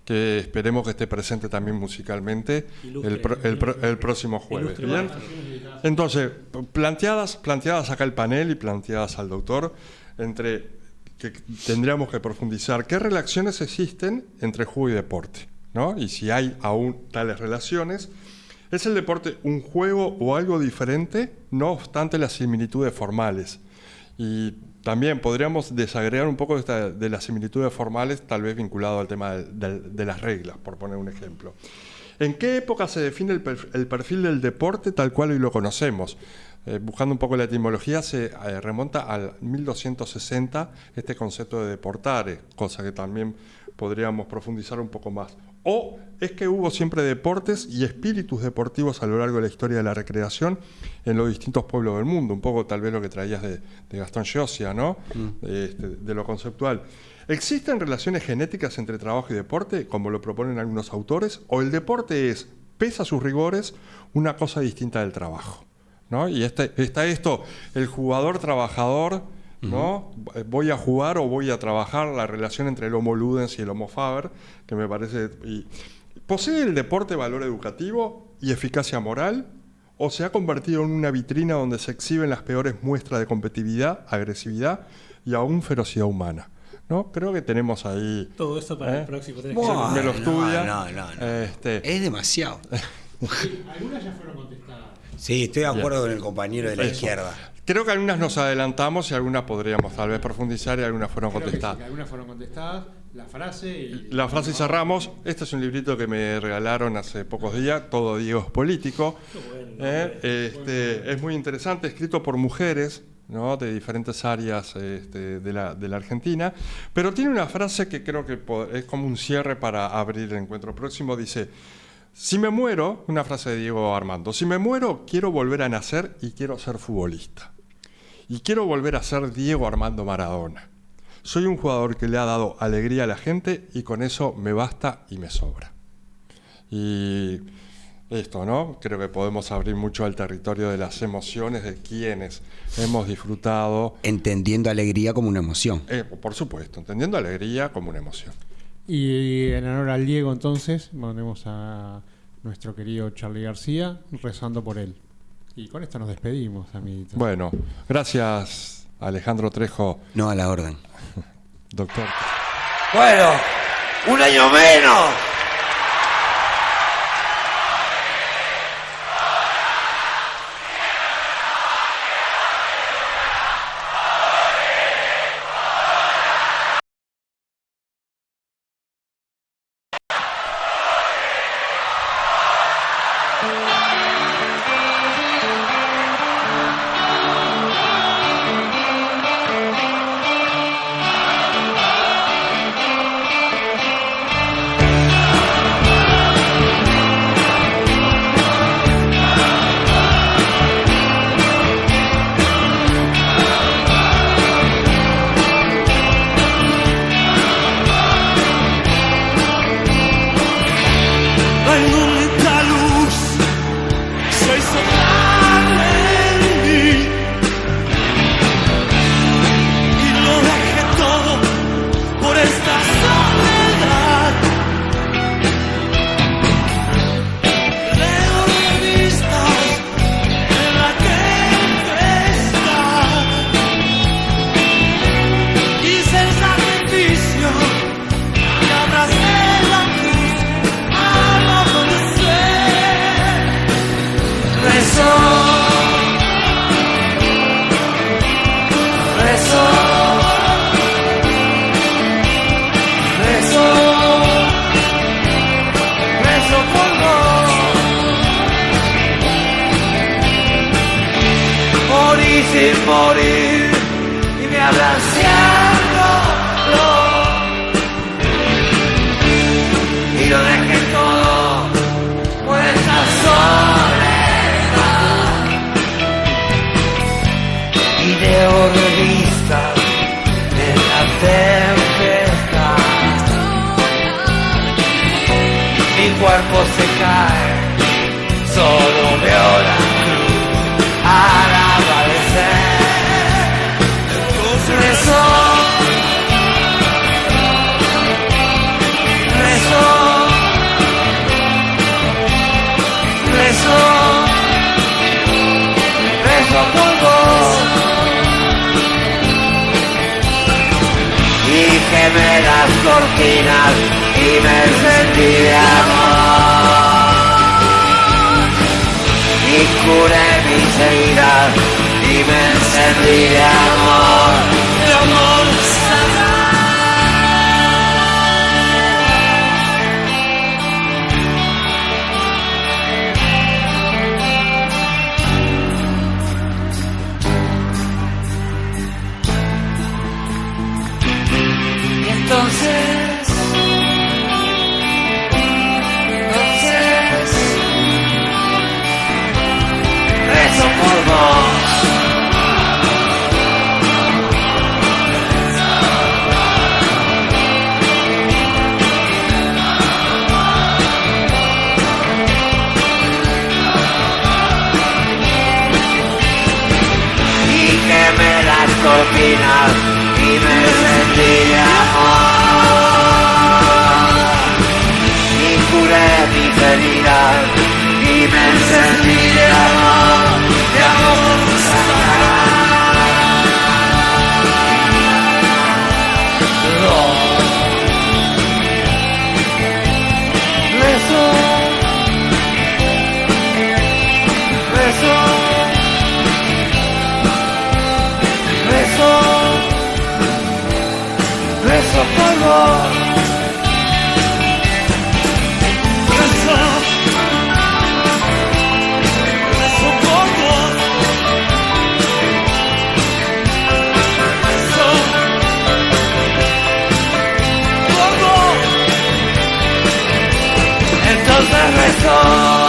que esperemos que esté presente también musicalmente el próximo jueves. Ilustre ¿Bien? Maradona. Entonces, planteadas acá el panel y planteadas al doctor, entre que tendríamos que profundizar qué relaciones existen entre juego y deporte, ¿no? Y si hay aún tales relaciones, ¿es el deporte un juego o algo diferente, no obstante las similitudes formales? Y también podríamos desagregar un poco de las similitudes formales, tal vez vinculado al tema de las reglas, por poner un ejemplo. ¿En qué época se define el perfil del deporte tal cual hoy lo conocemos? Buscando un poco la etimología, se remonta al 1260 este concepto de deportare, cosa que también podríamos profundizar un poco más. ¿O es que hubo siempre deportes y espíritus deportivos a lo largo de la historia de la recreación en los distintos pueblos del mundo? Un poco tal vez lo que traías de Gastón Giosia, ¿no? De lo conceptual. ¿Existen relaciones genéticas entre trabajo y deporte, como lo proponen algunos autores? ¿O el deporte es, pese a sus rigores, una cosa distinta del trabajo? ¿No? Y está esto, el jugador trabajador, ¿no? Voy a jugar o voy a trabajar, la relación entre el Homo Ludens y el Homo Faber, que me parece... ¿Posee el deporte valor educativo y eficacia moral? o se ha convertido en una vitrina donde se exhiben las peores muestras de competitividad, agresividad y aún ferocidad humana? ¿No? Creo que tenemos ahí... Todo eso para el próximo. Buah, me lo estudia. No. Es demasiado. Sí, algunas ya fueron contestadas. Sí, estoy de acuerdo con el compañero de la Eso. izquierda. Creo que algunas nos adelantamos y algunas podríamos tal vez profundizar y algunas fueron Creo que sí, contestadas. que algunas fueron contestadas. La frase y... La frase y cerramos. Este es un librito que me regalaron hace pocos días. Todo Diego es político. Es muy interesante, escrito por mujeres, ¿no? De diferentes áreas de la Argentina. Pero tiene una frase que creo que es como un cierre para abrir el encuentro próximo. Dice: si me muero, una frase de Diego Armando, si me muero, quiero volver a nacer y quiero ser futbolista. Y quiero volver a ser Diego Armando Maradona. Soy un jugador que le ha dado alegría a la gente y con eso me basta y me sobra. Y esto, ¿no? Creo que podemos abrir mucho al territorio de las emociones de quienes hemos disfrutado. Entendiendo alegría como una emoción. Por supuesto, entendiendo alegría como una emoción. Y en honor al Diego, entonces, mandemos a nuestro querido Charly García rezando por él. Y con esto nos despedimos, amiguitos. Bueno, gracias Alejandro Trejo, No a la orden. doctor. Bueno, un año menos. Sin morir y me abrazándolo y lo dejé todo por esa soledad. Video revistas en la tempestad, mi cuerpo se cae, solo veo la cruz al amanecer. Rezo, rezo, rezo, rezo por vos. Y quemé las cortinas y me encendí de amor. Y curé mis heridas y me encendí de amor, de amor sagrado. Y entonces rezo por vos. Cortinas y me sentí de amor y curé mis heridas y me sentí de amor. Entonces rezó.